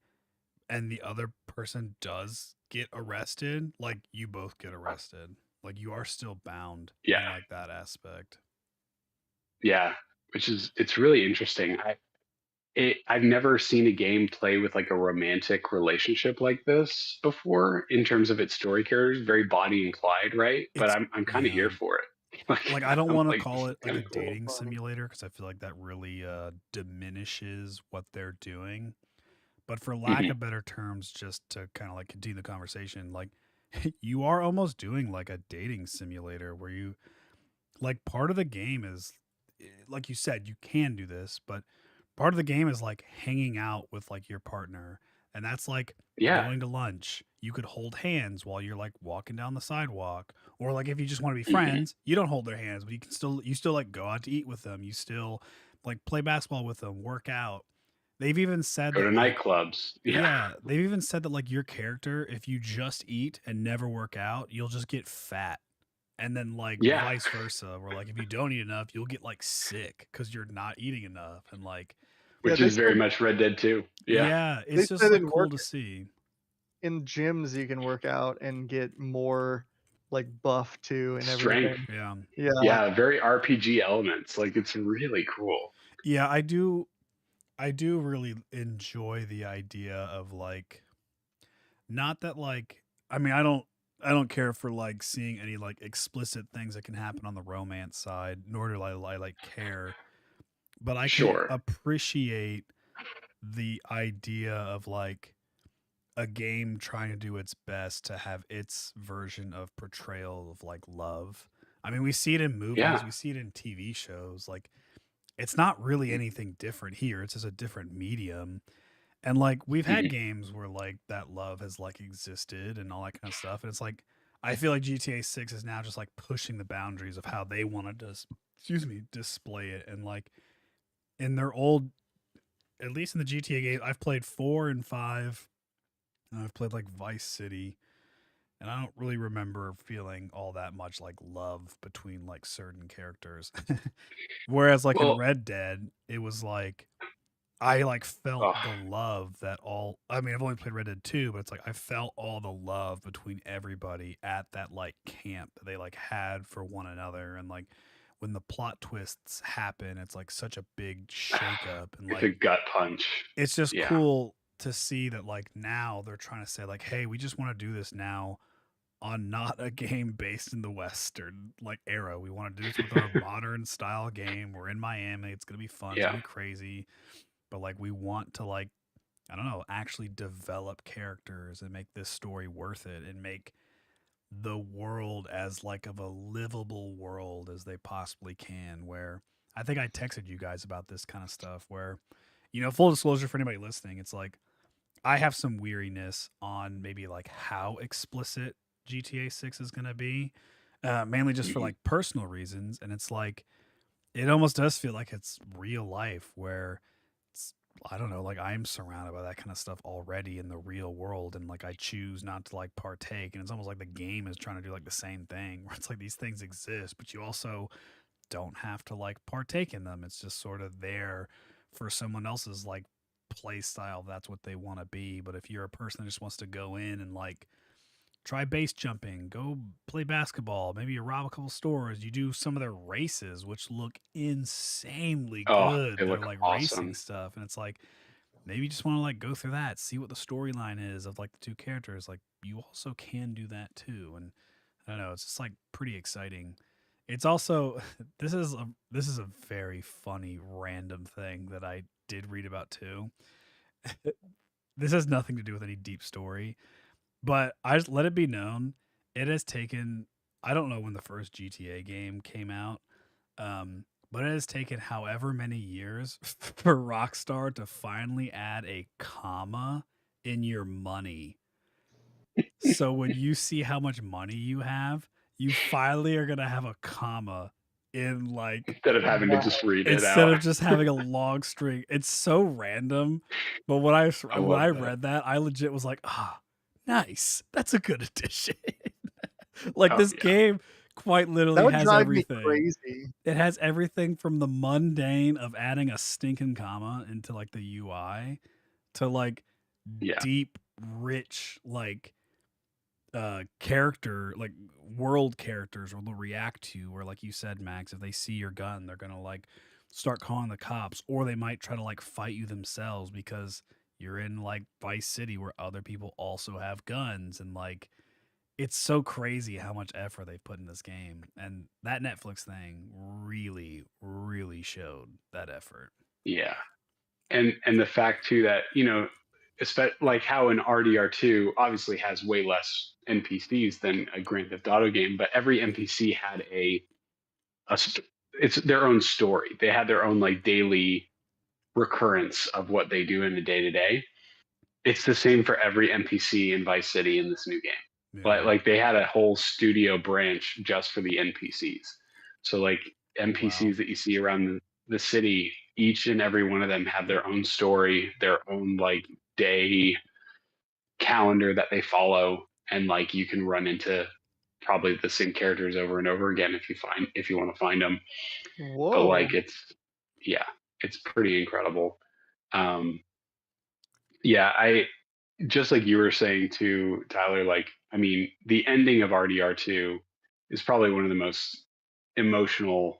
and the other person does get arrested, like you both get arrested. Like you are still bound Yeah. in like that aspect. Yeah. It's really interesting. I've never seen a game play with like a romantic relationship like this before in terms of its story characters, very Bonnie and Clyde, right? But It's I'm kind of yeah. here for it. Like I don't I'm want to like, call this is it like kind a of cool. dating simulator because I feel like that really diminishes what they're doing. But for lack Mhm. of better terms, just to kind of like continue the conversation, like you are almost doing like a dating simulator where you like part of the game is like you said, you can do this, but part of the game is like hanging out with like your partner. And that's like Yeah. going to lunch. You could hold hands while you're like walking down the sidewalk. Or like if you just want to be Mhm. friends, you don't hold their hands, but you still like go out to eat with them. You still like play basketball with them, work out. They've even said Go to that like nightclubs. Yeah. yeah, they've even said that like your character, if you just eat and never work out, you'll just get fat. And then like Yeah. vice versa, where like if you don't eat enough, you'll get like sick because you're not eating enough. And like Yeah, Which they is very said much Red Dead 2. Yeah. yeah, they it's just said like in cool work to see. in gyms you can work out and get more like buff too and Strength. everything. Yeah. Yeah. Yeah. Very RPG elements. Like it's really cool. Yeah, I do really enjoy the idea of like not that like I mean I don't care for like seeing any like explicit things that can happen on the romance side, nor do I like care. But I can Sure. appreciate the idea of like a game trying to do its best to have its version of portrayal of like love. I mean, we see it in movies, Yeah. we see it in TV shows. Like it's not really anything different here. It's just a different medium. And like we've had Mhm. games where like that love has like existed and all that kind of stuff. And it's like I feel like GTA 6 is now just like pushing the boundaries of how they want to display it. And like in their old, at least in the GTA game, I've played 4 and 5. And I've played like Vice City, and I don't really remember feeling all that much like love between like certain characters. Whereas like in Well, Red Dead, it was like I like felt oh, the love that all I mean, I've only played Red Dead 2, but it's like I felt all the love between everybody at that like camp that they like had for one another. And like when the plot twists happen, it's like such a big shakeup and it's a like gut punch. it's just Yeah. cool to see that like now they're trying to say like, hey, we just want to do this now on not a game based in the Western like era. We want to do this with our modern style game. We're in Miami. It's gonna be fun. It's Yeah. gonna be crazy. But like we want to like, I don't know, actually develop characters and make this story worth it and make the world as like of a livable world as they possibly can. Where I think I texted you guys about this kind of stuff where, you know, full disclosure for anybody listening, it's like I have some weariness on maybe like how explicit GTA 6 is going to be, mainly just for Mhm. like personal reasons. And it's like, it almost does feel like it's real life where it's, I don't know, like I'm surrounded by that kind of stuff already in the real world. And like I choose not to like partake. And it's almost like the game is trying to do like the same thing where it's like these things exist, but you also don't have to like partake in them. It's just sort of there for someone else's like play style. That's what they want to be. But if you're a person that just wants to go in and like try base jumping, go play basketball, maybe you rob a couple stores, you do some of their races, which look insanely Oh, good. they They're look like racing awesome. stuff. And it's like, maybe you just want to like go through that, see what the storyline is of like the two characters. Like you also can do that too. And I don't know, it's just like pretty exciting. It's also this is a very funny random thing that I did read about too. This has nothing to do with any deep story, but I just let it be known it has taken I don't know when the first GTA game came out, but it has taken however many years for Rockstar to finally add a comma in your money. So when you see how much money you finally are gonna have a comma in like instead of having to Wow. just read it instead out. of just having a long string. It's so random. But when I when love I that. read that, I legit was like, ah, nice. That's a good addition. Like Oh this yeah, game quite That literally would has drive me everything. crazy. It has everything from the mundane of adding a stinking comma into like the UI to like yeah, deep, rich, like character, like world characters or they'll react to, or like you said, Max, if they see your gun, they're gonna like start calling the cops, or they might try to like fight you themselves because you're in like Vice City where other people also have guns. And like it's so crazy how much effort they put in this game, and that Netflix thing really, really showed that effort. yeah. And the fact too that like how an RDR2 obviously has way less NPCs than a Grand Theft Auto game, but every NPC had it's their own story. They had their own like daily recurrence of what they do in the day to day. It's the same for every NPC in Vice City in this new game. But Yeah. like they had a whole studio branch just for the NPCs. So like Wow. NPCs that you see around the city, each and every one of them have their own story, their own like day calendar that they follow, and like you can run into probably the same characters over and over again if you want to find them. But Whoa. like yeah, it's pretty incredible. Um, yeah, I just like you were saying too, Tyler, like, I mean, the ending of RDR2 is probably one of the most emotional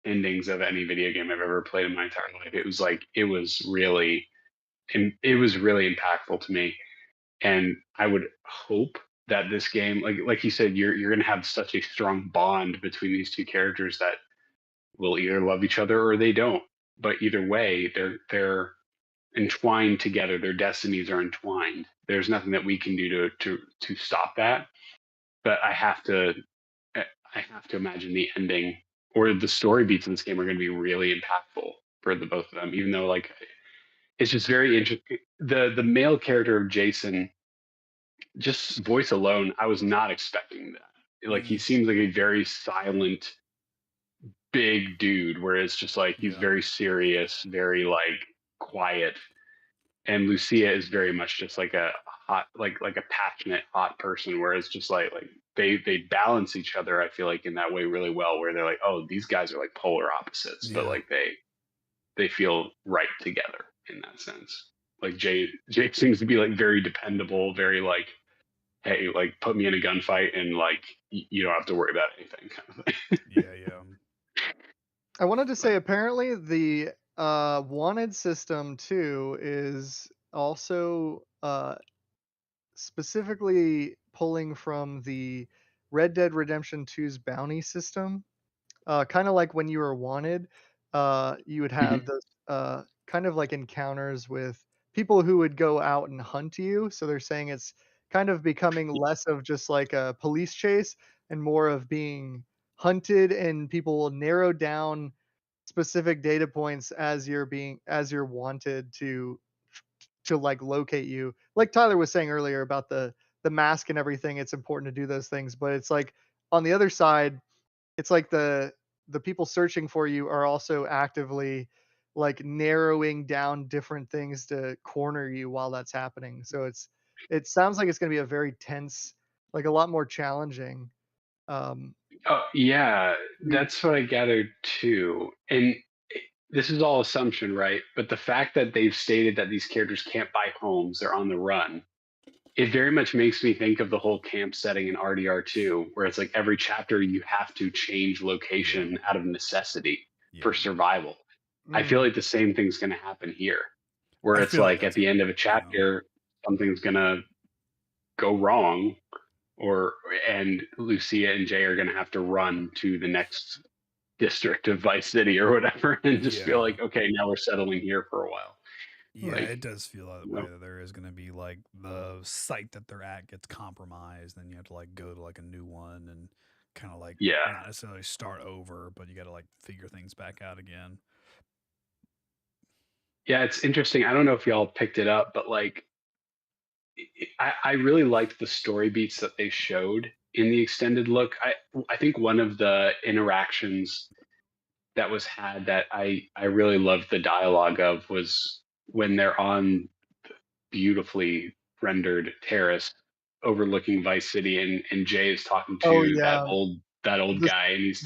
endings of any video game I've ever played in my entire life. It was like, it was really impactful to me. And I would hope that this game, like you said, you're going to have such a strong bond between these two characters that will either love each other or they don't. But either way, they're entwined together. Their destinies are entwined. There's nothing that we can do to stop that. But I have to imagine the ending or the story beats in this game are going to be really impactful for the both of them. Even though like it's just very interesting. The male character of Jason, just voice alone, I was not expecting that. Like he Mm, seems like a very silent, big dude, whereas just like he's yeah. very serious, very like quiet, and Lucia is very much just like a hot, like a passionate, hot person. Whereas just like they balance each other. I feel like in that way really well, where they're like, oh, these guys are like polar opposites, but Yeah. like they feel right together in that sense. Like Jay seems to be like very dependable, very like, hey, like put me in a gunfight and like you don't have to worry about anything kind of thing. Yeah. Yeah. I wanted to But say apparently the wanted system too is also specifically pulling from the Red Dead Redemption 2's bounty system. Kind of like when you were wanted, you would have mhm. those kind of like encounters with people who would go out and hunt you. So they're saying it's kind of becoming less of just like a police chase and more of being hunted, and people will narrow down specific data points as you're wanted to like locate you. Like Tyler was saying earlier about the mask and everything, it's important to do those things, but it's like on the other side, it's like the people searching for you are also actively like narrowing down different things to corner you while that's happening. So it sounds like it's going to be a very tense, like a lot more challenging. Um, Oh yeah, you- that's what I gathered too. And this is all assumption, right? But the fact that they've stated that these characters can't buy homes, they're on the run, it very much makes me think of the whole camp setting in RDR2, where it's like every chapter you have to change Yeah. location out of necessity for Yeah. survival. I feel mm, like the same thing's going to happen here, where I it's feel like like at that's the end of a you know. chapter, something's going to go wrong, or and Lucia and Jay are going to have to run to the next district of Vice City or whatever, and just feel Yeah. like, okay, now we're settling here for a while. Yeah, mm. Like, it does feel that you way know, that there is going to be like the site that they're at gets compromised, then you have to like go to like a new one and kind of like yeah, not necessarily start over, but you got to like figure things back out again. yeah, it's interesting. I don't know if y'all picked it up, but like I really liked the story beats that they showed in the extended look. I think one of the interactions that was had that I really loved the dialogue of was when they're on beautifully rendered terrace overlooking Vice City, and Jay is talking Oh to yeah, that old the guy, and he's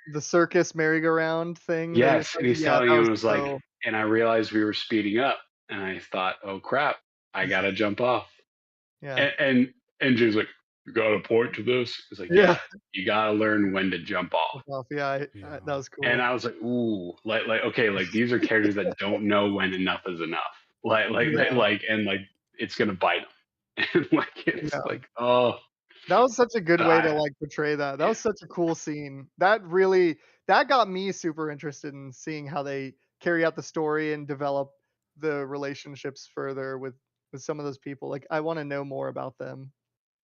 the circus merry-go-round thing that he was yes, and talking. he's Yeah, telling that him was it was like, so. and I realized we were speeding up, and I thought, oh crap, I gotta jump off, Yeah, and Jay's like, you got a point to this? He's like, yeah. yeah, you gotta learn when to jump off. Yeah, that Yeah. was And cool. I was like, "Ooh, like okay, like these are characters that don't know when enough is enough. Yeah, And like it's gonna bite them, and like it's yeah. like, oh, That was such a good but way to, like, portray that. That yeah, was such a cool scene. That got me super interested in seeing how they carry out the story and develop the relationships further with some of those people. Like, I wanna know more about them.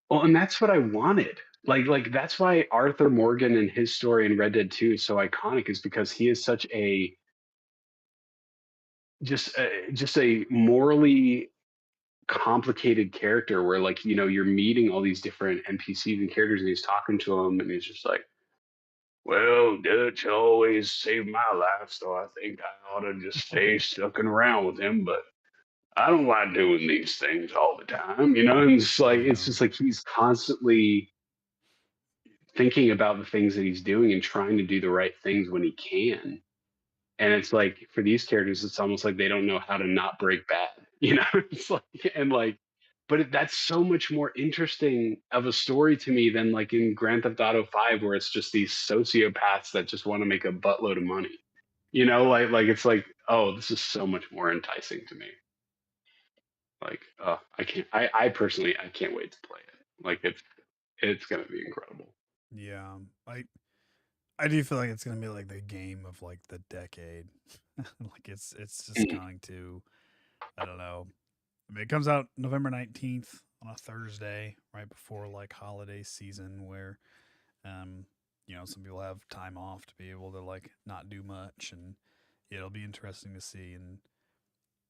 well, and that's what I wanted. That's why Arthur Morgan and his story in Red Dead 2 is so iconic, is because he is such a just a morally complicated character where like you're meeting all these different NPCs and characters, and he's talking to them, and he's just like, well, Dutch always saved my life, so I think I ought to just stay stuck around with him. But I don't like doing these things all the time, And it's Yeah. just like he's constantly thinking about the things that he's doing and trying to do the right things when he can. And it's like for these characters, it's almost like they don't know how to not break bad, It's like and like, but that's so much more interesting of a story to me than like in Grand Theft Auto 5, where it's just these sociopaths that just want to make a buttload of money. Like it's like, oh, this is so much more enticing to me. Like, I can't. I personally, I can't wait to play it. Like, it's gonna be incredible. Yeah. I do feel like it's gonna be like the game of like the decade. Like it's just Mhm. going to, I don't know. I mean, it comes out November 19th on a Thursday, right before like holiday season, where um some people have time off to be able to like not do much, and it'll be interesting to see. And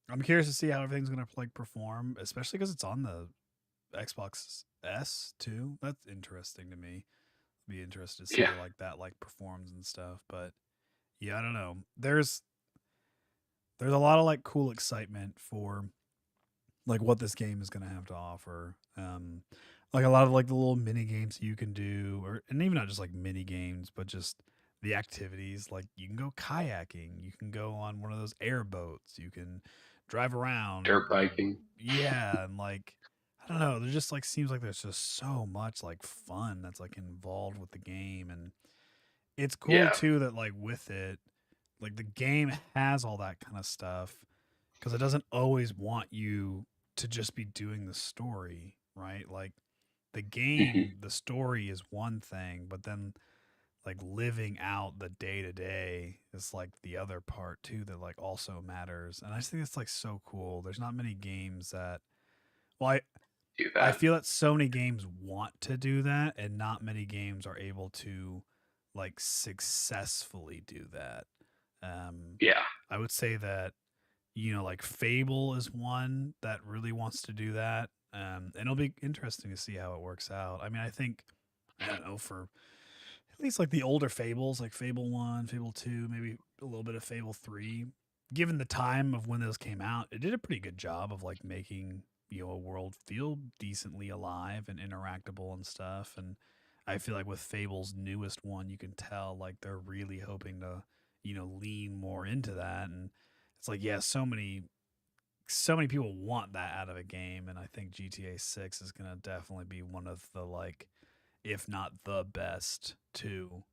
I'm curious to see how everything's gonna like perform, especially because it's on the Xbox S too. That's interesting to me. Be interested to see Yeah, how like that like performs and stuff. But yeah, I don't know. There's a lot of like cool excitement for like what this game is gonna have to offer. Like a lot of like the little mini games you can do, or and even not just like mini games, but just the activities. Like you can go kayaking, you can go on one of those airboats, you can drive around. dirt biking. Yeah, and like I don't know, there just like seems like there's just so much like fun that's like involved with the game, and it's cool Yeah, too that like with it, like the game has all that kind of stuff because it doesn't always want you to just be doing the story, right? Like the hmm game, the story is one thing, but then like living out the day to day is like the other part too that like also matters. And I just think it's like so cool. There's not many games that, well, do I that. feel that so many games want to do that, and not many games are able to like successfully do that. Um, Yeah, I would say that like Fable is one that really wants to do that. And it'll be interesting to see how it works out. I mean, I think, I don't know, for at least like the older Fables, like Fable 1, Fable 2, maybe a little bit of Fable 3, given the time of when those came out, it did a pretty good job of like making, a world feel decently alive and interactable and stuff. And I feel like with Fable's newest one, you can tell like they're really hoping to, lean more into that. And it's like, yeah, so many people want that out of a game, and I think GTA 6 is going to definitely be one of the like, if not the best to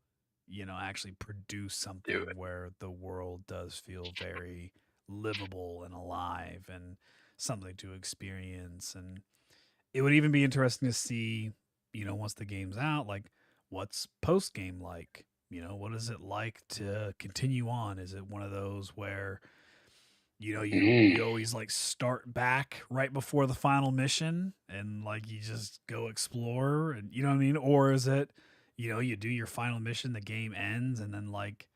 actually produce do something it. where the world does feel very livable and alive and something to experience. And it would even be interesting to see, once the game's out, like what's post game like. What is it like to continue on? Is it one of those where you Mhm. always like start back right before the final mission and like you just go explore, and you know what I mean? Or is it, you do your final mission, the game ends, and then like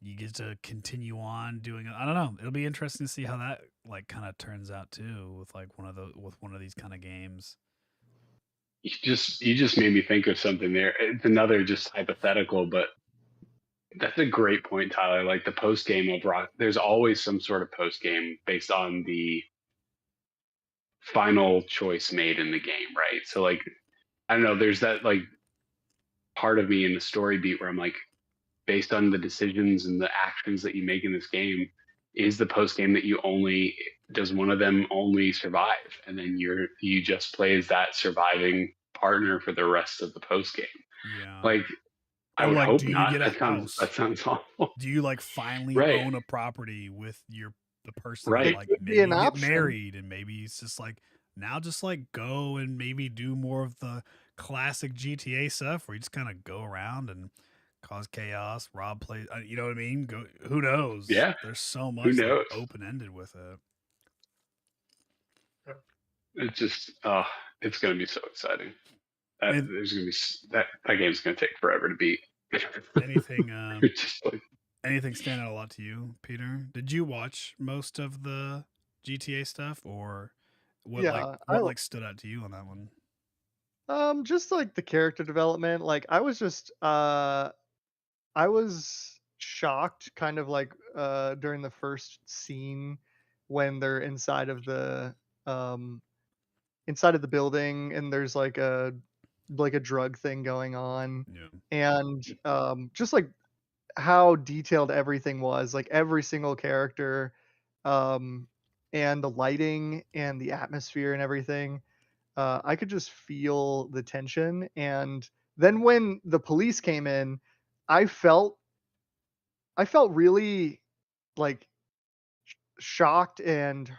you get to continue on doing it. I don't know. It'll be interesting to see how that like kind of turns out too with like one of these kind of games. You just made me think of something there. It's another just hypothetical, but That's a great point, Tyler. Like the post game of Rock, there's always some sort of post game based on the final choice made in the game, right? So like I don't know, there's that like part of me in the story beat where I'm like, based on the decisions and the actions that you make in this game, is the post game that you only does one of them only survive, and then you just play as that surviving partner for the rest of the post game. Yeah. Like I Or would like, hope do you not. get a That house? sounds awful. Do you like finally Right. own a property with the person Right. that It like could maybe be an you get option. married and maybe it's just like now just like go and maybe do more of the classic GTA stuff where you just kind of go around and cause chaos, rob plays, you know what I mean? Go, who knows? Yeah. There's so Who much like knows? open ended with it. It's just it's going to be so exciting. And There's going to be that game's going to take forever to beat. anything Just like, anything stand out a lot to you, Peter? Did you watch most of the GTA stuff or what Yeah, what like stood out to you on that one? just like the character development. Like I was just I was shocked kind of like during the first scene when they're um inside of the building and there's like a drug thing going on, Yeah. and just like how detailed everything was, like every single character, um and the lighting and the atmosphere and everything. I could just feel the tension, and then when the police came in, I felt I felt really like shocked and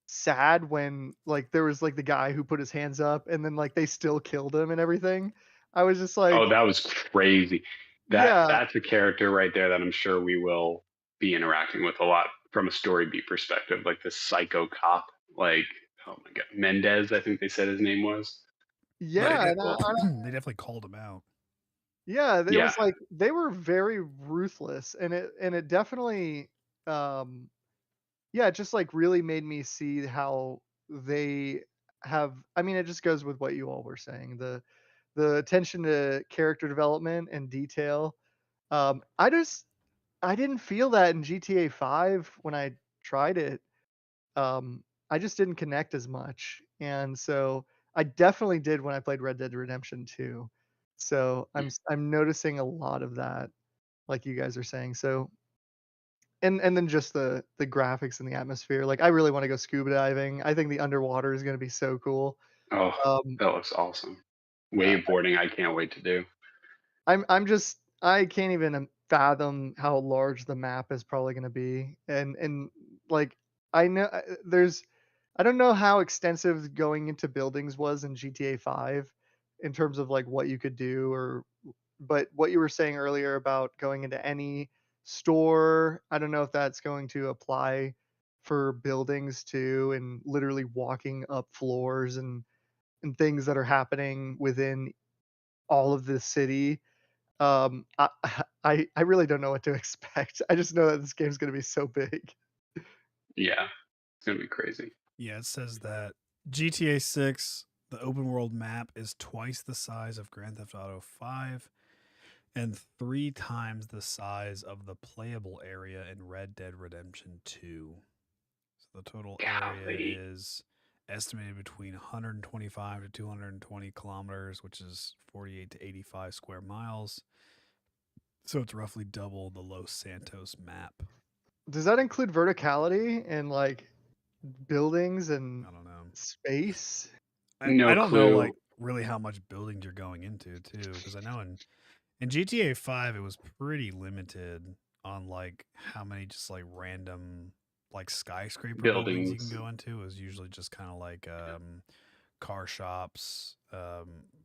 sad when like there was like the guy who put his hands up and then like they still killed him and everything. I was just like, oh, that was crazy. yeah, That's a character right there that I'm sure we will be interacting with a lot from a story beat perspective, like the psycho cop, like oh my god, Mendez, I think they said his name was. They yeah, Like, and well, they definitely called him out. yeah, it yeah, was like they were very ruthless, and it definitely, um, yeah, it just like really made me see how they have. I mean, it just goes with what you all were saying, the attention to character development and detail. I didn't feel that in GTA 5 when I tried it. I just didn't connect as much, and so I definitely did when I played Red Dead Redemption 2. So I'm noticing a lot of that, like you guys are saying. So and then just the graphics and the atmosphere. Like I really want to go scuba diving. I think the underwater is going to be so cool. oh, Um, that looks awesome. uh, Waveboarding, I can't wait to do. I'm just I can't even fathom how large the map is probably going to be, and like I know there's I don't know how extensive going into buildings was in GTA 5 in terms of like what you could do, or but what you were saying earlier about going into any store, I don't know if that's going to apply for buildings too, and literally walking up floors and things that are happening within all of the city. I I really don't know what to expect. I just know that this game's gonna be so big. Yeah, it's gonna be crazy. Yeah, it says that GTA 6, the open world map is twice the size of Grand Theft Auto 5 and 3 times the size of the playable area in Red Dead Redemption 2. So the total area Golly. is estimated between 125 to 220 kilometers, which is 48 to 85 square miles. So it's roughly double the Los Santos map. Does that include verticality and like buildings and I don't know. space? No I don't know clue. like really how much buildings you're going into too, because I know in GTA 5 it was pretty limited on like how many just like random like skyscraper buildings you can Buildings, go into. It was usually just kind of like car shops,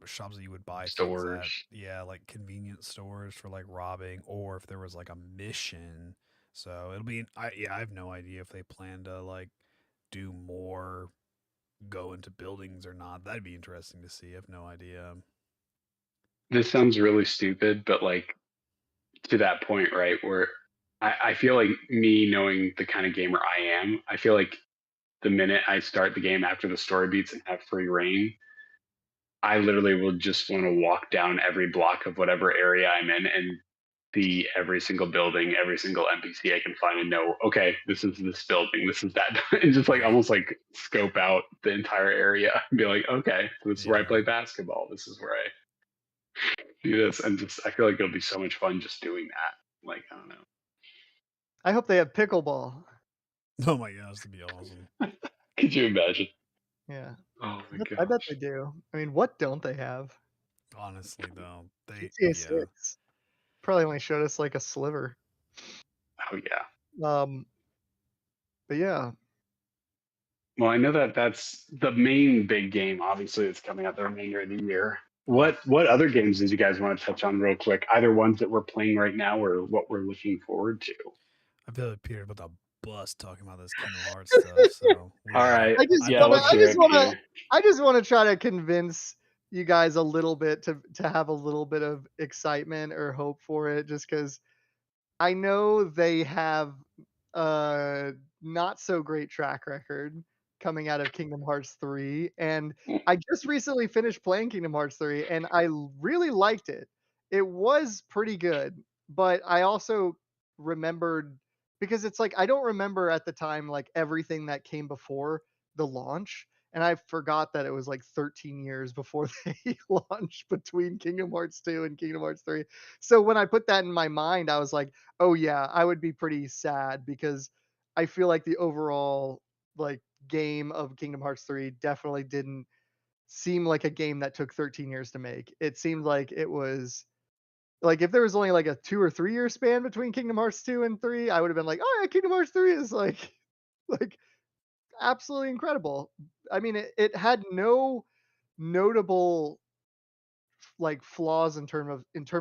shops that you would buy things stores. at. Yeah, like convenience stores for like robbing, or if there was like a mission. So it'll be I have no idea if they plan to like do more, go into buildings or not. That'd be interesting to see. I have no idea. This sounds really stupid, but like to that point, right? Where I feel like me knowing the kind of gamer I am, I feel like the minute I start the game after the story beats and have free reign, I literally will just want to walk down every block of whatever area I'm in every single building, every single NPC I can find and know, okay, this is this building, this is that, and just like almost like scope out the entire area and be like, okay, this is where I play basketball. This is where I do this, and just I feel like it'll be so much fun just doing that. Like, I don't know. I hope they have pickleball. Oh my gosh, that'd be awesome. Could you imagine? Yeah. Oh my I bet gosh. they do. I mean, what don't they have? Honestly, though, they GTA 6 probably only showed us like a sliver. Oh yeah. But yeah. Well, I know that that's the main big game. Obviously, it's coming out the remainder of the year. What other games did you guys want to touch on real quick? Either ones that we're playing right now or what we're looking forward to? I feel like Peter about the bus talking about this Kingdom Hearts stuff. So all right, I just want to try to convince you guys a little bit to have a little bit of excitement or hope for it, just because I know they have a not so great track record coming out of Kingdom Hearts 3, and I just recently finished playing Kingdom Hearts 3, and I really liked it. It was pretty good, but I also remembered, because it's like I don't remember at the time like everything that came before the launch, and I forgot that it was like 13 years before they launched between Kingdom Hearts 2 and Kingdom Hearts 3. So when I put that in my mind, I was like, oh yeah, I would be pretty sad, because I feel like the overall like game of Kingdom Hearts 3 definitely didn't seem like a game that took 13 years to make. It seemed like it was like if there was only like a 2 or 3 year span between Kingdom Hearts 2 and 3, I would have been like, "Oh yeah, Kingdom Hearts 3 is like like absolutely incredible." I mean, it had no notable like flaws in terms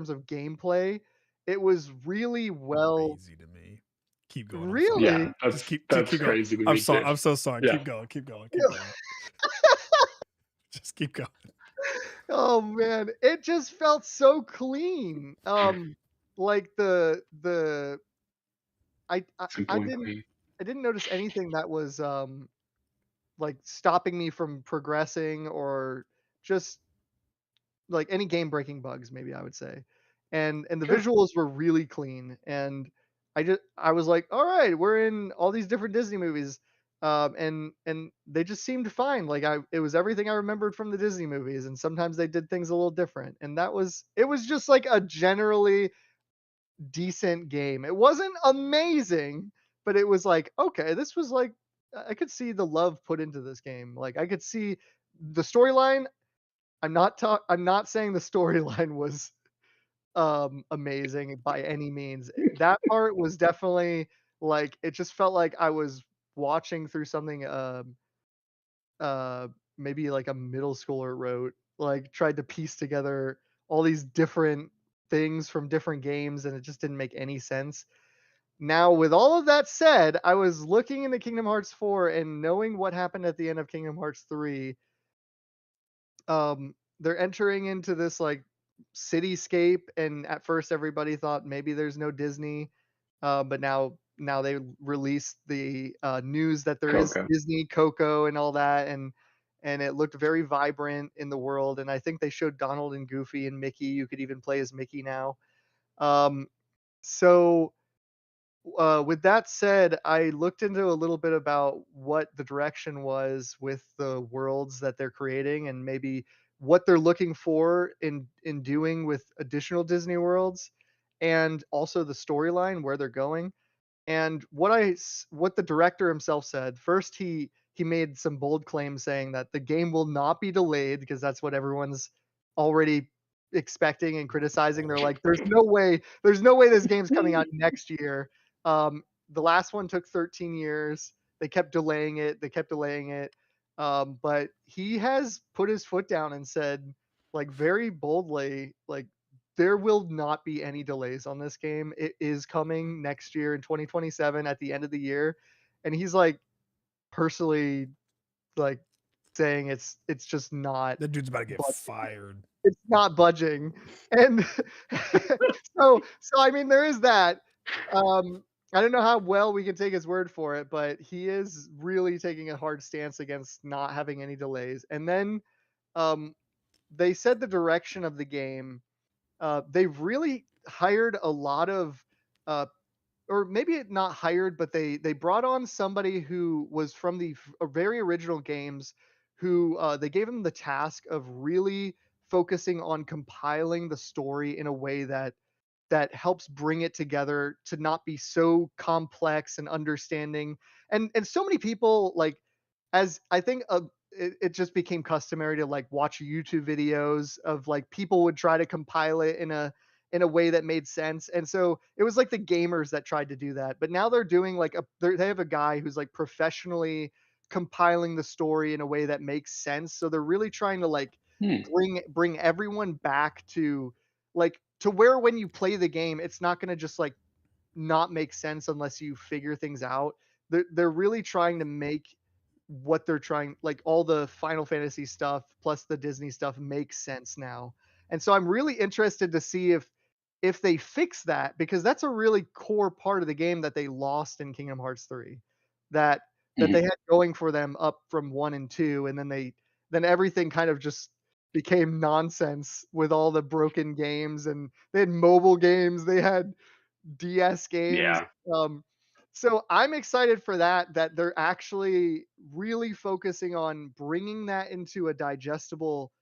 of gameplay. It was really well. crazy to me. Keep going. I'm sorry. Really? Yeah, that's Just keep that's going. crazy to me I'm sorry. too. I'm so sorry. Yeah. Keep going. Keep going. Keep going. Just keep going. Oh man, it just felt so clean. Like Simple and clean. I didn't notice anything that was like stopping me from progressing, or just like any game breaking bugs, maybe I would say. And the Good. visuals were really clean, and I was like, all right, we're in all these different Disney movies. And they just seemed fine. Like it was everything I remembered from the Disney movies, and sometimes they did things a little different. And it was just like a generally decent game. It wasn't amazing, but it was like, okay, this was like, I could see the love put into this game. Like I could see the storyline. I'm not saying the storyline was amazing by any means. That part was definitely like, it just felt like I was watching through something uh maybe like a middle schooler wrote, like tried to piece together all these different things from different games, and it just didn't make any sense. Now, with all of that said, I was looking into Kingdom Hearts 4 and knowing what happened at the end of Kingdom Hearts 3. They're entering into this like cityscape, and at first everybody thought maybe there's no Disney, but now they released the news that there is Coco. Disney, Coco, and all that, and it looked very vibrant in the world. And I think they showed Donald and Goofy and Mickey. You could even play as Mickey now. So with that said, I looked into a little bit about what the direction was with the worlds that they're creating, and maybe what they're looking for in doing with additional Disney worlds, and also the storyline, where they're going. And what the director himself said, first he made some bold claims saying that the game will not be delayed, because that's what everyone's already expecting and criticizing. They're like, there's no way this game's coming out next year. The last one took 13 years. They kept delaying it. But he has put his foot down and said, like very boldly, like there will not be any delays on this game. It is coming next year in 2027 at the end of the year. And he's like personally like saying it's just not, That dude's about to get fired. it's not budging. And so I mean, there is that. I don't know how well we can take his word for it, but he is really taking a hard stance against not having any delays. And then they said the direction of the game they've really hired a lot of, uh, or maybe not hired, but they brought on somebody who was from the very original games, who they gave him the task of really focusing on compiling the story in a way that helps bring it together to not be so complex and understanding. And so many people, like, as I think it just became customary to like watch YouTube videos of like people would try to compile it in a way that made sense. And so it was like the gamers that tried to do that, but now they're doing like they have a guy who's like professionally compiling the story in a way that makes sense. So they're really trying to like Hmm. bring everyone back to like to where when you play the game, it's not going to just like not make sense unless you figure things out. They're really trying to make what they're trying, like all the Final Fantasy stuff plus the Disney stuff, makes sense now. And so I'm really interested to see if they fix that, because that's a really core part of the game that they lost in Kingdom Hearts 3. That they Mhm. had going for them up from 1 and 2, and then everything kind of just became nonsense with all the broken games, and they had mobile games, they had DS games. Yeah. Um, so I'm excited for that they're actually really focusing on bringing that into a digestible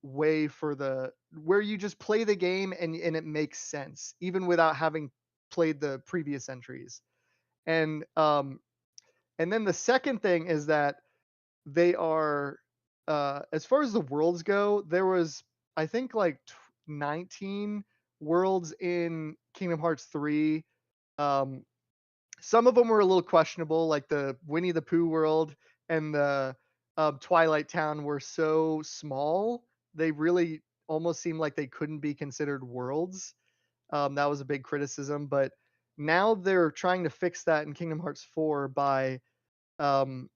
way for the where you just play the game and it makes sense even without having played the previous entries. And and then the second thing is that they are as far as the worlds go, there was I think like 19 worlds in Kingdom Hearts 3. um some of them were a little questionable, like the Winnie the Pooh world and the Twilight Town were so small, they really almost seemed like they couldn't be considered worlds. That was a big criticism, but now they're trying to fix that in Kingdom Hearts 4 by um,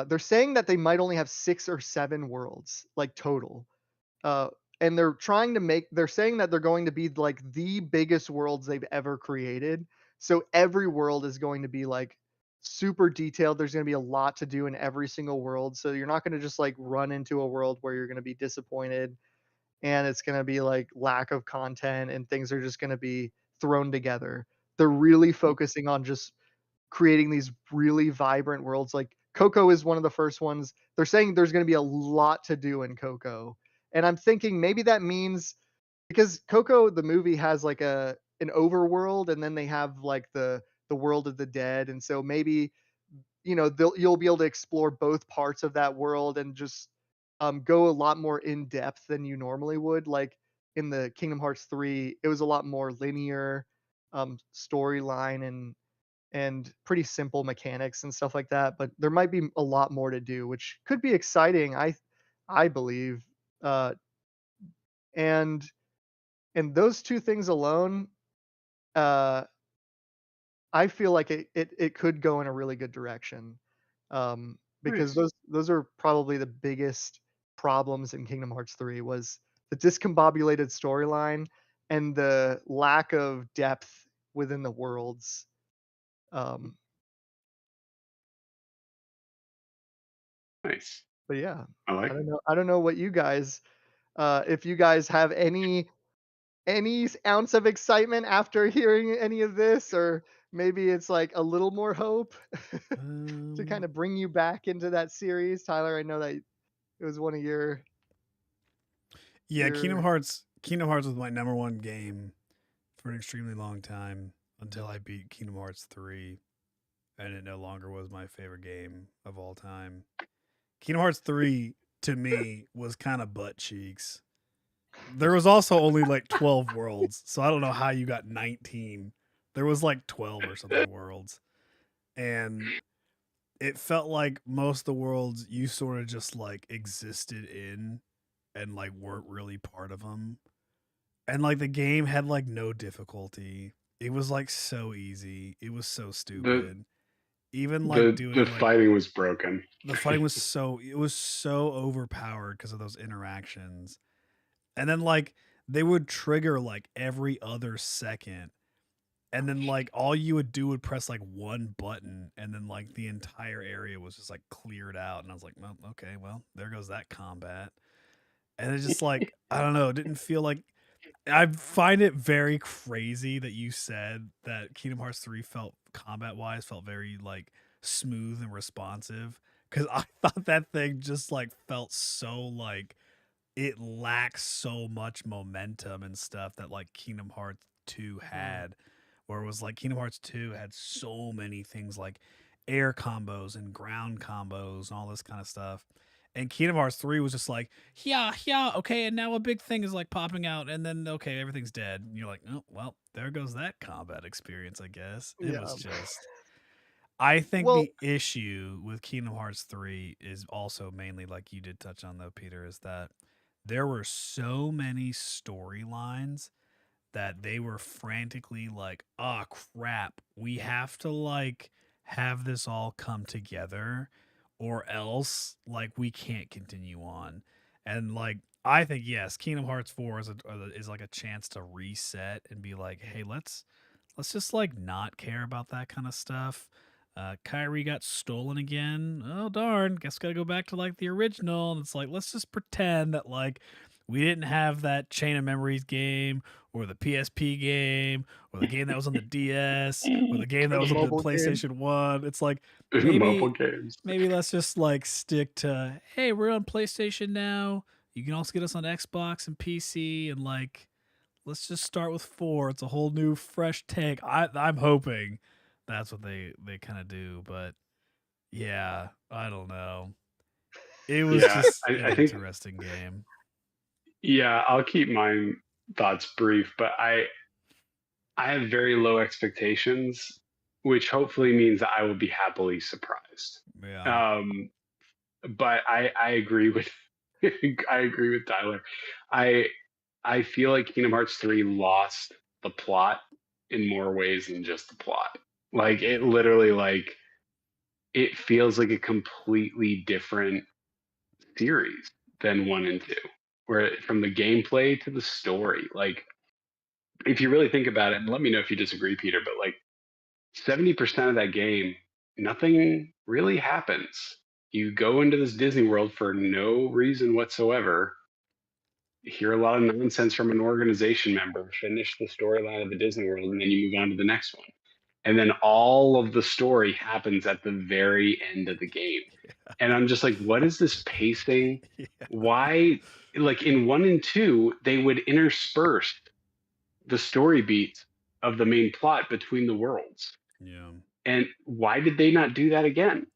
they're saying that they might only have 6 or 7 worlds, like total. Uh, and they're saying that they're going to be like the biggest worlds they've ever created. So every world is going to be like super detailed. There's going to be a lot to do in every single world. So you're not going to just like run into a world where you're going to be disappointed and it's going to be like lack of content and things are just going to be thrown together. They're really focusing on just creating these really vibrant worlds. Like Coco is one of the first ones. They're saying there's going to be a lot to do in Coco. And I'm thinking maybe that means because Coco the movie has like an overworld and then they have like the world of the dead, and so maybe you'll be able to explore both parts of that world and just go a lot more in depth than you normally would. Like in the Kingdom Hearts 3, it was a lot more linear storyline and pretty simple mechanics and stuff like that, but there might be a lot more to do, which could be exciting, I believe. Uh, and and those two things alone, uh, I feel like it could go in a really good direction. Because Nice. those are probably the biggest problems in Kingdom Hearts 3 was the discombobulated storyline and the lack of depth within the worlds. Um, Nice. but yeah, I like it. I don't know what you guys if you guys have any ounce of excitement after hearing any of this, or maybe it's like a little more hope to kind Um, of bring you back into that series. Tyler, I know that it was one of yeah, your Kingdom Hearts was my number one game for an extremely long time until I beat Kingdom Hearts 3 and it no longer was my favorite game of all time. Kingdom Hearts 3 to me was kind of butt cheeks. There was also only like 12 worlds, so I don't know how you got 19. There was like 12 or something worlds. And it felt like most of the worlds you sort of just like existed in and like weren't really part of them. And like the game had like no difficulty. It was like so easy. It was so The stupid. Even like the doing like fighting was broken. the fighting was so it was so overpowered because of those interactions. And then like they would trigger like every other second. And then like all you would do would press like one button and then like the entire area was just like cleared out. And I was like, well, okay, well, there goes that combat. And it's just like, I don't know, it didn't feel like I find it very crazy that you said that Kingdom Hearts 3 felt combat wise felt very like smooth and responsive because I thought that thing just like felt so like it lacks so much momentum and stuff that like Kingdom Hearts 2 Mm. had, where it was like Kingdom Hearts 2 had so many things like air combos and ground combos and all this kind of stuff. And Kingdom Hearts 3 was just like, yeah, yeah, okay, and now a big thing is like popping out, and then okay, everything's dead. And you're like, oh, well, there goes that combat experience, I guess. It was Yeah. just I think Well, the issue with Kingdom Hearts 3 is also mainly like you did touch on though, Peter, is that there were so many storylines that they were frantically like, oh crap, we have to like have this all come together or else like we can't continue on. And like I think yes, Kingdom Hearts 4 is like a chance to reset and be like, hey, let's just like not care about that kind of stuff. Kyrie got stolen again. Oh darn! Guess gotta go back to like the original. And it's like let's just pretend that like we didn't have that Chain of Memories game or the PSP game or the game that was on the DS or the game that or the was on the mobile game. PlayStation 1. It's like Mobile maybe games. maybe let's just like stick to hey, we're on PlayStation now. You can also get us on Xbox and PC and like let's just start with 4. It's a whole new fresh take. I'm hoping that's what they kind of do, but yeah, I don't know. It was Yeah, just an I think interesting game. yeah, I'll keep my thoughts brief, but I have very low expectations, which hopefully means that I will be happily surprised. Yeah. Um, but I agree with I agree with Tyler. I I feel like Kingdom Hearts 3 lost the plot in more ways than just the plot. Like it Yeah. literally like it feels like a completely different series than 1 and 2. Where from the gameplay to the story, like if you really think about it, and let me know if you disagree, Peter, but like 70% of that game, nothing really happens. You go into this Disney World for no reason whatsoever, hear a lot of nonsense from an organization member, finish the storyline of the Disney World, and then you move on to the next one. And then all of the story happens at the very end of the game. And I'm just like, what is this pacing? Yeah. Why, like in 1 and 2, they would intersperse the story beats of the main plot between the worlds. Yeah. And why did they not do that again?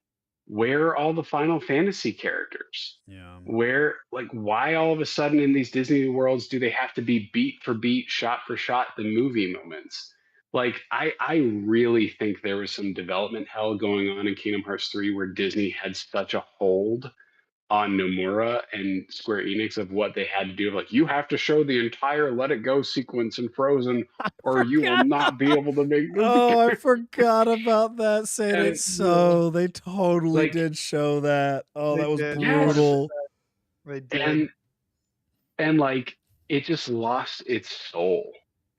Where are all the Final Fantasy characters? Yeah. Where, like, why all of a sudden in these Disney worlds do they have to be beat for beat, shot for shot, the movie moments? Like, I really think there was some development hell going on in Kingdom Hearts 3 where Disney had such a hold on Nomura and Square Enix of what they had to do. Like, you have to show the entire Let It Go sequence in Frozen, or you will Forgot. not be able to make this Oh, I game. forgot about that. Saying And it so they totally like, did show that. Oh, They that was did yes, 100%. brutal. They did. and like it just lost its soul.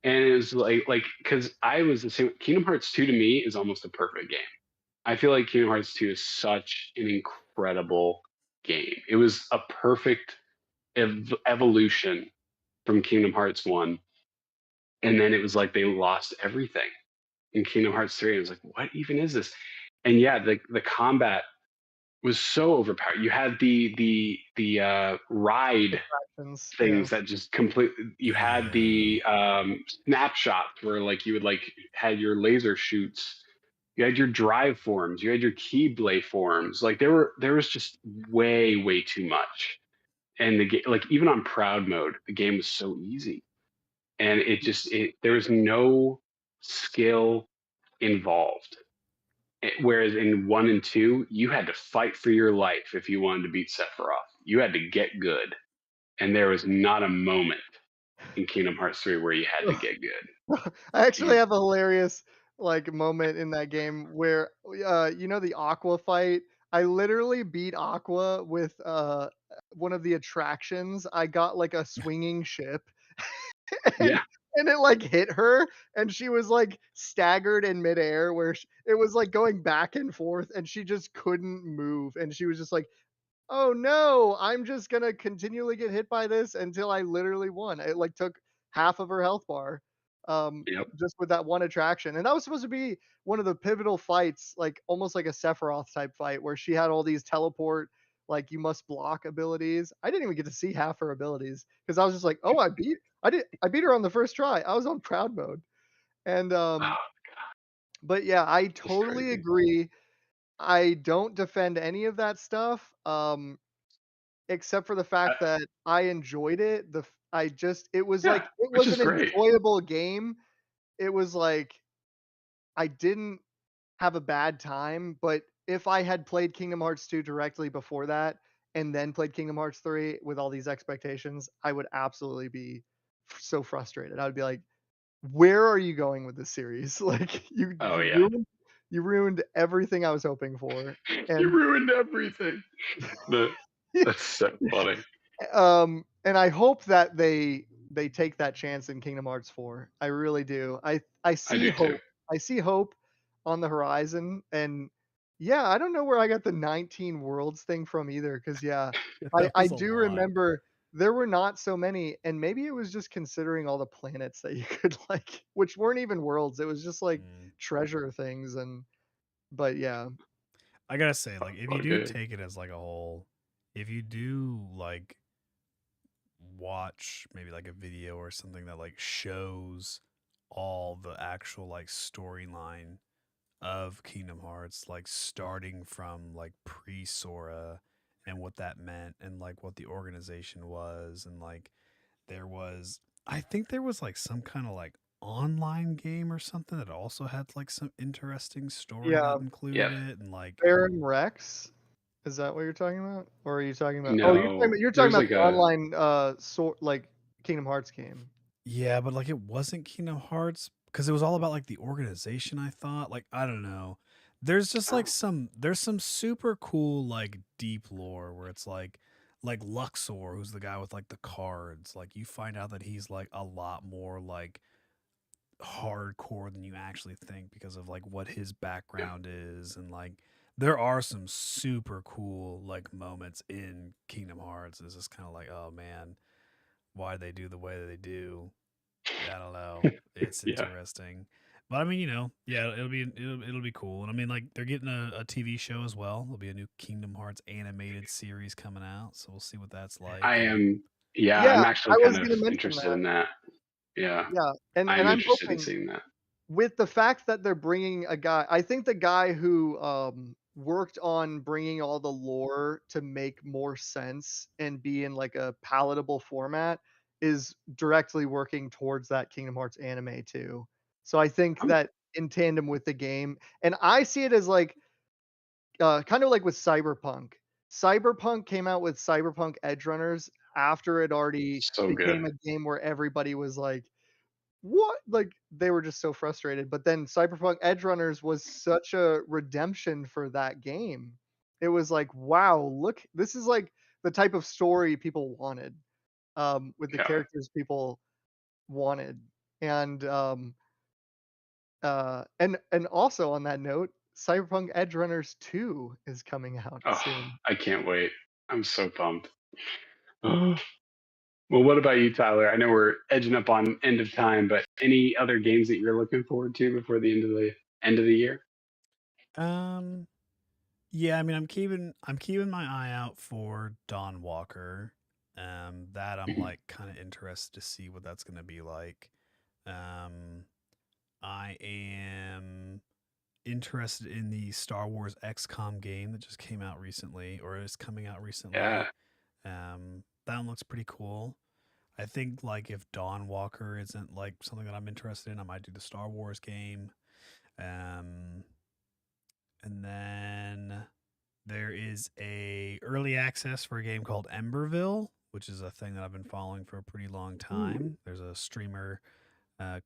And it was like because I was the same. Kingdom Hearts 2 to me is almost a perfect game. I feel like Kingdom Hearts 2 is such an incredible game. It was a perfect evolution from Kingdom Hearts 1. And then it was like they lost everything in Kingdom Hearts 3. It was like, what even is this? And yeah, the combat was so overpowered. You had the ride Attractions, yeah. things that just completely. You had Yeah. the snapshots where like you would like had your laser shoots. You had your drive forms. You had your keyblade forms. Like there was just way too much. And the game, like even on proud mode, the game was so easy, and there was no skill involved. Whereas in 1 and 2, you had to fight for your life if you wanted to beat Sephiroth. You had to get good, and there was not a moment in Kingdom Hearts 3 where you had to get good. I actually You, have a hilarious like moment in that game where you know the Aqua fight. I literally beat Aqua with one of the attractions. I got like a swinging ship and yeah, and it like hit her and she was like staggered in midair where it was like going back and forth and she just couldn't move and she was just like oh no, I'm just gonna continually get hit by this until I literally won. It like took half of her health bar, Yep. just with that one attraction. And that was supposed to be one of the pivotal fights, like almost like a Sephiroth type fight where she had all these teleport, like you must block abilities. I didn't even get to see half her abilities because I was just like, oh, I beat her on the first try. I was on proud mode. And Oh, but yeah, I it's totally crazy. agree. I don't defend any of that stuff. Except for the I, fact that I enjoyed it. I just it was yeah, like it which was is an great. enjoyable game. It was like I didn't have a bad time, but if I had played Kingdom Hearts 2 directly before that and then played Kingdom Hearts 3 with all these expectations, I would absolutely be so frustrated. I would be like, "Where are you going with this series?" Like Oh you yeah, ruined everything I was hoping for. you And ruined everything. The, that's so funny. And I hope that they take that chance in Kingdom Hearts 4. I really do. I I see do too. hope. I see hope on the horizon, and yeah, I don't know where I got the 19 worlds thing from either. Because yeah, I That I was a do lot. remember there were not so many, and maybe it was just considering all the planets that you could like, which weren't even worlds. It was just like Mm. treasure things, and but yeah, I gotta say, like, if you All do good. take it as like a whole, if you do like watch maybe like a video or something that like shows all the actual like storyline of Kingdom Hearts, like starting from like pre Sora and what that meant and like what the organization was and like there was I think there was like some kind of like online game or something that also had like some interesting story yeah, that included Yep. it and like Baron Rex. Is that what you're talking about? Or are you talking about oh, No, you're talking there's about like the a online, like, Kingdom Hearts game. yeah, but like it wasn't Kingdom Hearts because it was all about like the organization, I thought. Like, I don't know. There's just like oh, there's some super cool like deep lore where it's like Luxor, who's the guy with like the cards, like you find out that he's like a lot more like hardcore than you actually think because of like what his yeah. background is and like there are some super cool like moments in Kingdom Hearts. It's just kind of like, oh man, why they do the way that they do. I don't know. It's Yeah. interesting. But I mean, yeah, it'll be cool. And I mean like they're getting a TV show as well. There'll be a new Kingdom Hearts animated series coming out, so we'll see what that's like. I And am. Yeah, Yeah, I'm I actually kind was of gonna mention interested that. in that. Yeah, Yeah, and I'm I'm interested in hoping seeing that. with the fact that they're bringing a guy I think the guy who, worked on bringing all the lore to make more sense and be in, like, a palatable format is directly working towards that Kingdom Hearts anime too. So I think I'm that in tandem with the game and I see it as, like, kind of like with Cyberpunk. Cyberpunk came out with Cyberpunk Edgerunners after it already so good. became a game where everybody was like, "What?" Like, they were just so frustrated, but then Cyberpunk Edgerunners was such a redemption for that game. It was like, "Wow, look, this is like the type of story people wanted, with the Yeah. characters people wanted." And, and also on that note, Cyberpunk Edgerunners 2 is coming out Oh, soon. I can't wait. I'm so pumped. Oh. Well, what about you, Tyler? I know we're edging up on end of time, but any other games that you're looking forward to before the end of the year? um yeah, I mean I'm keeping my eye out for Dawn Walker. That I'm Mhm. like kind of interested to see what that's going to be like. Um I am interested in the Star Wars XCOM game that just came out recently or is coming out Yeah. recently. That one looks pretty cool. I think like if Dawn Walker isn't like something that I'm interested in, I might do the Star Wars game. Um, and then there is a early access for a game called Emberville, which is a thing that I've been following for a pretty long Ooh. time. There's a streamer,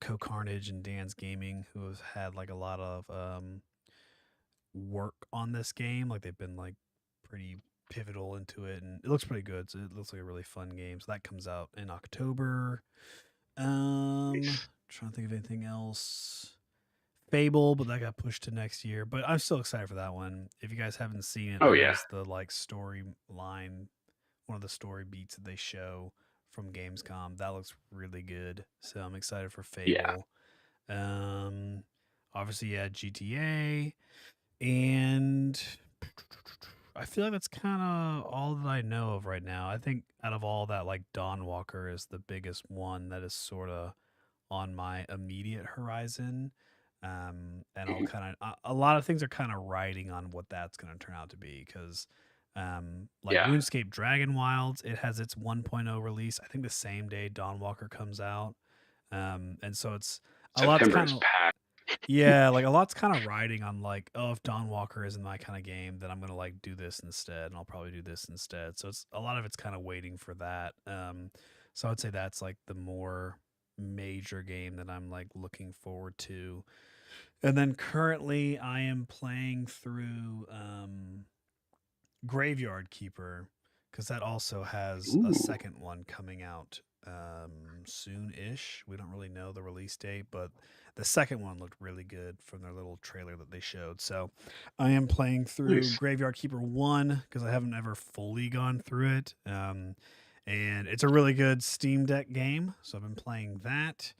Co Carnage and Dan's Gaming, who has had like a lot of work on this game. Like they've been like pretty pivotal into it, and it looks pretty good. So it looks like a really fun game. So that comes out in October. Nice. Trying to think of anything else. Fable, but that got pushed to next year. But I'm still excited for that one. If you guys haven't seen it, Oh there yeah, is the like storyline, one of the story beats that they show from Gamescom. That looks really good. So I'm excited for yeah, Fable. Um, obviously, yeah, GTA, and I feel like that's kind of all that I know of right now. I think out of all that, like Dawn Walker is the biggest one that is sort of on my immediate horizon. And I'll mhm, kind of a lot of things are kind of riding on what that's going to turn out to be because like yeah. RuneScape Dragon Wilds, it has its 1.0 release. I think the same day Dawn Walker comes out. And so it's a lot's September kind is of packed. yeah, like a lot's kind of riding on like, oh, if Dawn Walker isn't my kind of game, then I'm gonna like do this instead, and I'll probably do this instead. So it's a lot of it's kind of waiting for that. So I'd say that's like the more major game that I'm like looking forward to. And then currently I am playing through Graveyard Keeper because that also has a Ooh, second one coming out soon-ish. We don't really know the release date, but the second one looked really good from their little trailer that they showed. So I am playing through nice. Graveyard Keeper 1 because I haven't ever fully gone through it. And it's a really good Steam Deck game, so I've been playing that.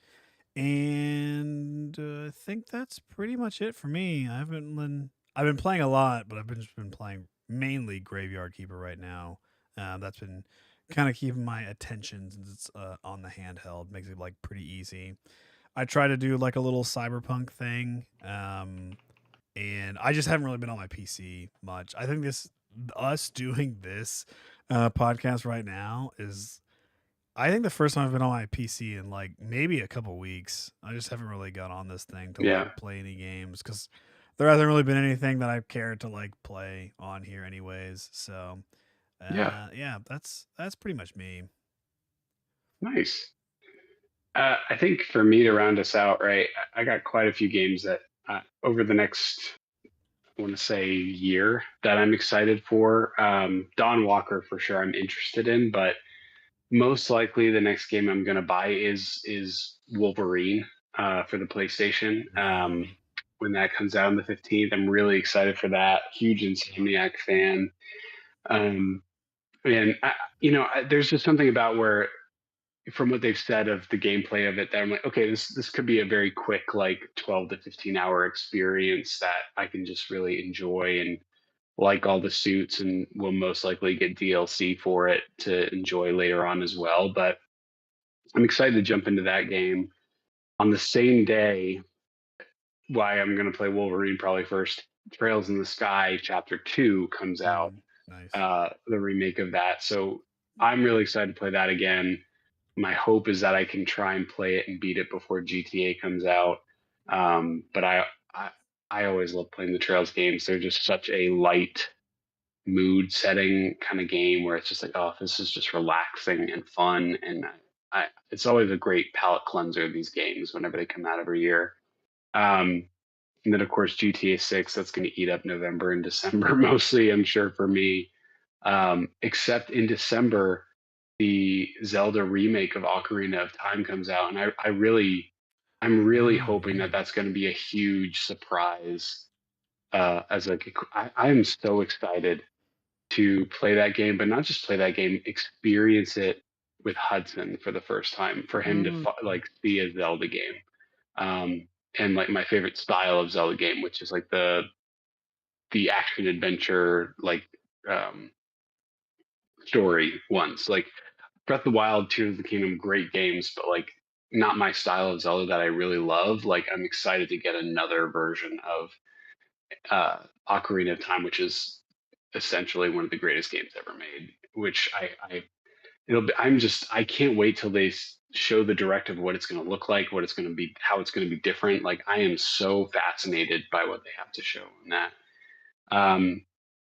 And I think that's pretty much it for me. I've been playing a lot, but I've just been playing mainly Graveyard Keeper right now. That's been kind of keeping my attention since it's on the handheld. Makes it like pretty easy. I try to do like a little cyberpunk thing, and I just haven't really been on my PC much. I think this us doing this podcast right now is I think the first time I've been on my PC in like maybe a couple weeks. I just haven't really got on this thing to like Yeah, play any games because there hasn't really been anything that I've cared to like play on here, anyways. So, yeah, yeah, that's pretty much me. nice. I think for me to round us out, right, I got quite a few games that over the next, I want to say, year that I'm excited for. Dawn Walker for sure, I'm interested in, but most likely the next game I'm going to buy is Wolverine for the PlayStation. Really, When that comes out on the 15th, I'm really excited for that. Huge Insomniac fan. Um, and there's just something about where from what they've said of the gameplay of it that I'm like, okay, this could be a very quick like 12 to 15 hour experience that I can just really enjoy and like all the suits and will most likely get DLC for it to enjoy later on as well. But I'm excited to jump into that game on the same day. Why I'm going to play Wolverine probably first. Trails in the Sky Chapter 2 comes out, nice. the remake of that. So I'm really excited to play that again. My hope is that I can try and play it and beat it before GTA comes out. But I I always love playing the Trails games. They're just such a light mood setting kind of game where it's just like, oh, this is just relaxing and fun. And it's always a great palate cleanser, these games, whenever they come out every year. Um, and then, of course, GTA 6, that's going to eat up November and December mostly, I'm sure, for me. Except in December, the Zelda remake of Ocarina of Time comes out. And I'm really hoping that Mm-hmm. that's going to be a huge surprise. As like, I am so excited to play that game, but not just play that game, experience it with Hudson for the first time, for him to Mm, like see a Zelda game, um, and like my favorite style of Zelda game, which is like the action adventure like um, story ones, like Breath of the Wild, Tears of the Kingdom, great games, but like not my style of Zelda that I really love. Like I'm excited to get another version of Ocarina of Time, which is essentially one of the greatest games ever made. Which I can't wait till they show the direct of what it's going to look like, what it's going to be, how it's going to be different. Like I am so fascinated by what they have to show in that. Um,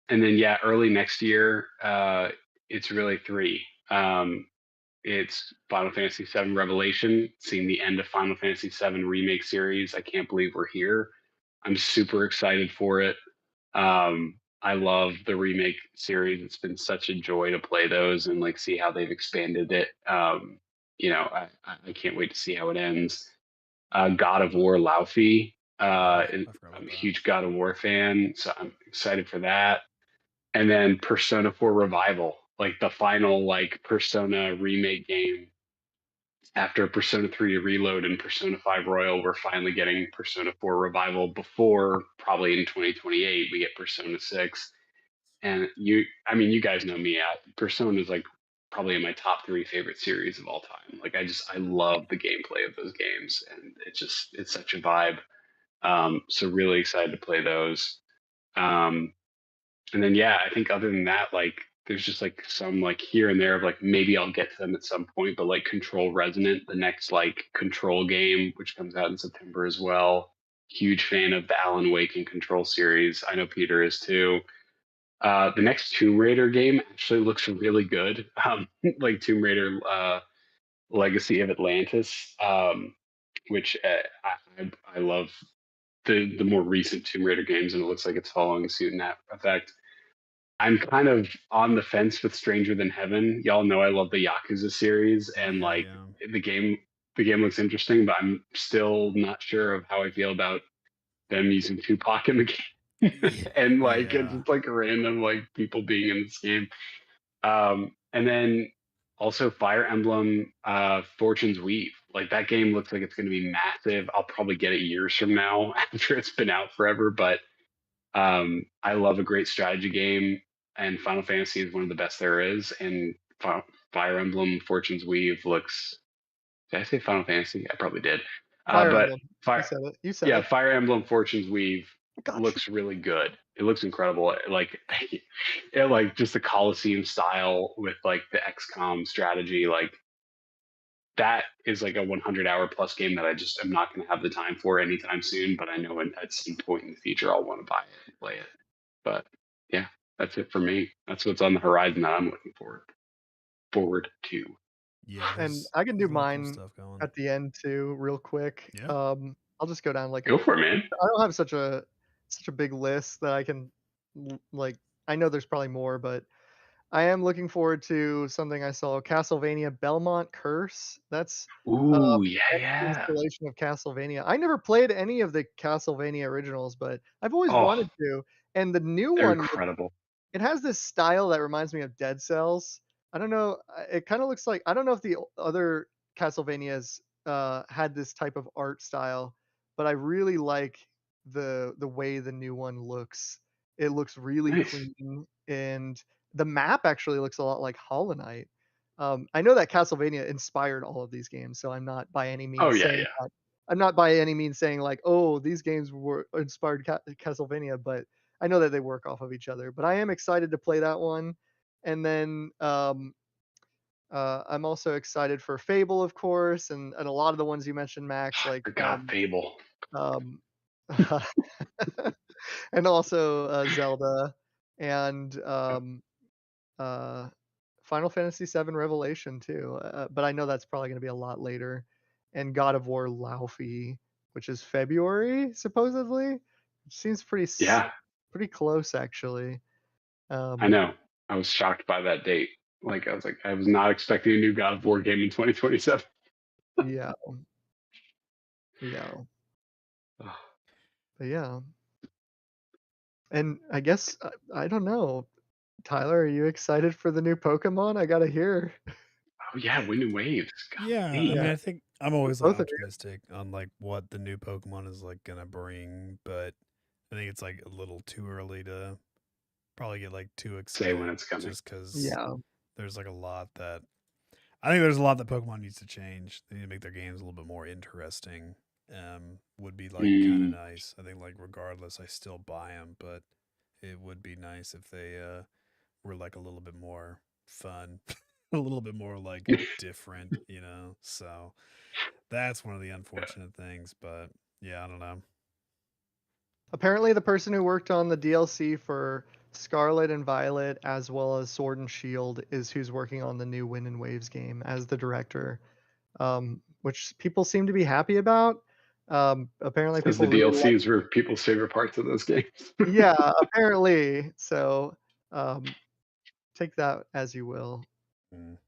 and then yeah, early next year, it's really three. It's Final Fantasy VII Revelation, seeing the end of Final Fantasy VII remake series. I can't believe we're here. I'm super excited for it. I love the remake series. It's been such a joy to play those and like see how they've expanded it. I can't wait to see how it ends. God of War Laufey. I forgot I'm about a that. huge God of War fan, so I'm excited for that. And then Persona 4 Revival, like the final like Persona remake game after Persona 3 Reload and Persona 5 Royal. We're finally getting Persona 4 Revival before probably in 2028 we get Persona 6. And I mean, you guys know me. Persona is like probably in my top three favorite series of all time. Like I love the gameplay of those games, and it's such a vibe. So really excited to play those. Um, and then yeah, I think other than that, like there's just like some like here and there of like maybe I'll get to them at some point, but like Control Resonant, the next like Control game, which comes out in September as well. Huge fan of the Alan Wake and Control series. I know Peter is too. The next Tomb Raider game actually looks really good. Like Tomb Raider Legacy of Atlantis, which I love the more recent Tomb Raider games, and it looks like it's following suit in that effect. I'm kind of on the fence with Stranger Than Heaven. Y'all know I love the Yakuza series, and Yeah, like yeah. the game, the game looks interesting, but I'm still not sure of how I feel about them using Tupac in the game, and like it's Yeah. just like random like people being in this game. And then also Fire Emblem Fortune's Weave. Like that game looks like it's going to be massive. I'll probably get it years from now after it's been out forever, but I love a great strategy game, and Final Fantasy is one of the best there is. And Fire Emblem Fortune's Weave looks. Did I say Final Fantasy? I probably did. Fire But Emblem. You Fire, said it. You said yeah, it. Fire Emblem Fortune's Weave Gotcha. looks really good. It looks incredible. Like, like just the Coliseum style with like the XCOM strategy, like that is like a 100-hour plus game that I just am not going to have the time for anytime soon. But I know at some point in the future I'll want to buy it and play it. But yeah, that's it for me. That's what's on the horizon that I'm looking forward to. Yeah, And there's I can do there's a lot of cool mine stuff going. at the end too, real quick. Yeah. I'll just go down like Go for it, man. I don't have such a big list that I can like. I know there's probably more, but I am looking forward to something I saw, Castlevania Belmont Curse. That's Ooh, yeah, next yeah. installation of Castlevania. I never played any of the Castlevania originals, but I've always Oh, wanted to. And the new they're one, incredible. it has this style that reminds me of Dead Cells. I don't know. It kind of looks like I don't know if the other Castlevanias had this type of art style, but I really like the way the new one looks. It looks really Nice. clean, and the map actually looks a lot like Hollow Knight. I know that Castlevania inspired all of these games, so I'm not by any Oh means yeah, saying yeah. that. I'm not by any means saying like, oh, these games were inspired Castlevania, but I know that they work off of each other, but I am excited to play that one. And then I'm also excited for Fable, of course, and a lot of the ones you mentioned, Max, like Forgot Fable. um, and also Zelda and uh, Final Fantasy VII Revelation too. But I know that's probably going to be a lot later. And God of War Laufey, which is February supposedly. It seems Yeah, pretty close actually. I Um, know. I was shocked by that date. Like I was like, I was not expecting a new God of War game in 2027. yeah, yeah, but yeah. And I guess I don't know, Tyler, are you excited for the new Pokemon? I gotta hear. Oh yeah, Wind and Waves. Yeah, I Golly. mean, Yeah, I think I'm always like both of you. optimistic on like what the new Pokemon is like gonna bring, but I think it's like a little too early to probably get like too Say when excited it's coming. just because Yeah, there's like a lot that I think there's a lot that Pokemon needs to change. They need to make their games a little bit more interesting. Would be like kind of Mm. nice. I think like regardless, I still buy them, but it would be nice if they were like a little bit more fun, a little bit more like different, you know. So that's one of the unfortunate things, but yeah, I don't know. apparently the person who worked on the DLC for Scarlet and Violet as well as Sword and Shield is who's working on the new Wind and Waves game as the director, which people seem to be happy about. Apparently Says the people really like. DLCs were people's favorite parts of those games. Yeah, apparently. So um, take that as you will. Mm.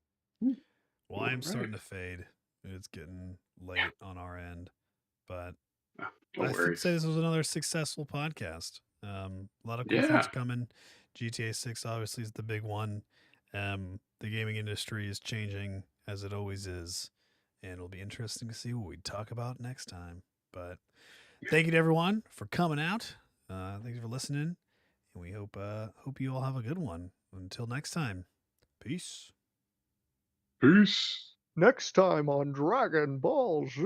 Well, All I'm right. starting to fade. It's getting late on our end, but No I'd worries. say this was another successful podcast. A lot of cool things Yeah. coming. GTA 6 obviously is the big one. The gaming industry is changing as it always is, and it'll be interesting to see what we talk about next time. But thank you to everyone for coming out. Thank you for listening, and we hope you all have a good one. Until next time, peace. Peace. Next time on Dragon Ball Z.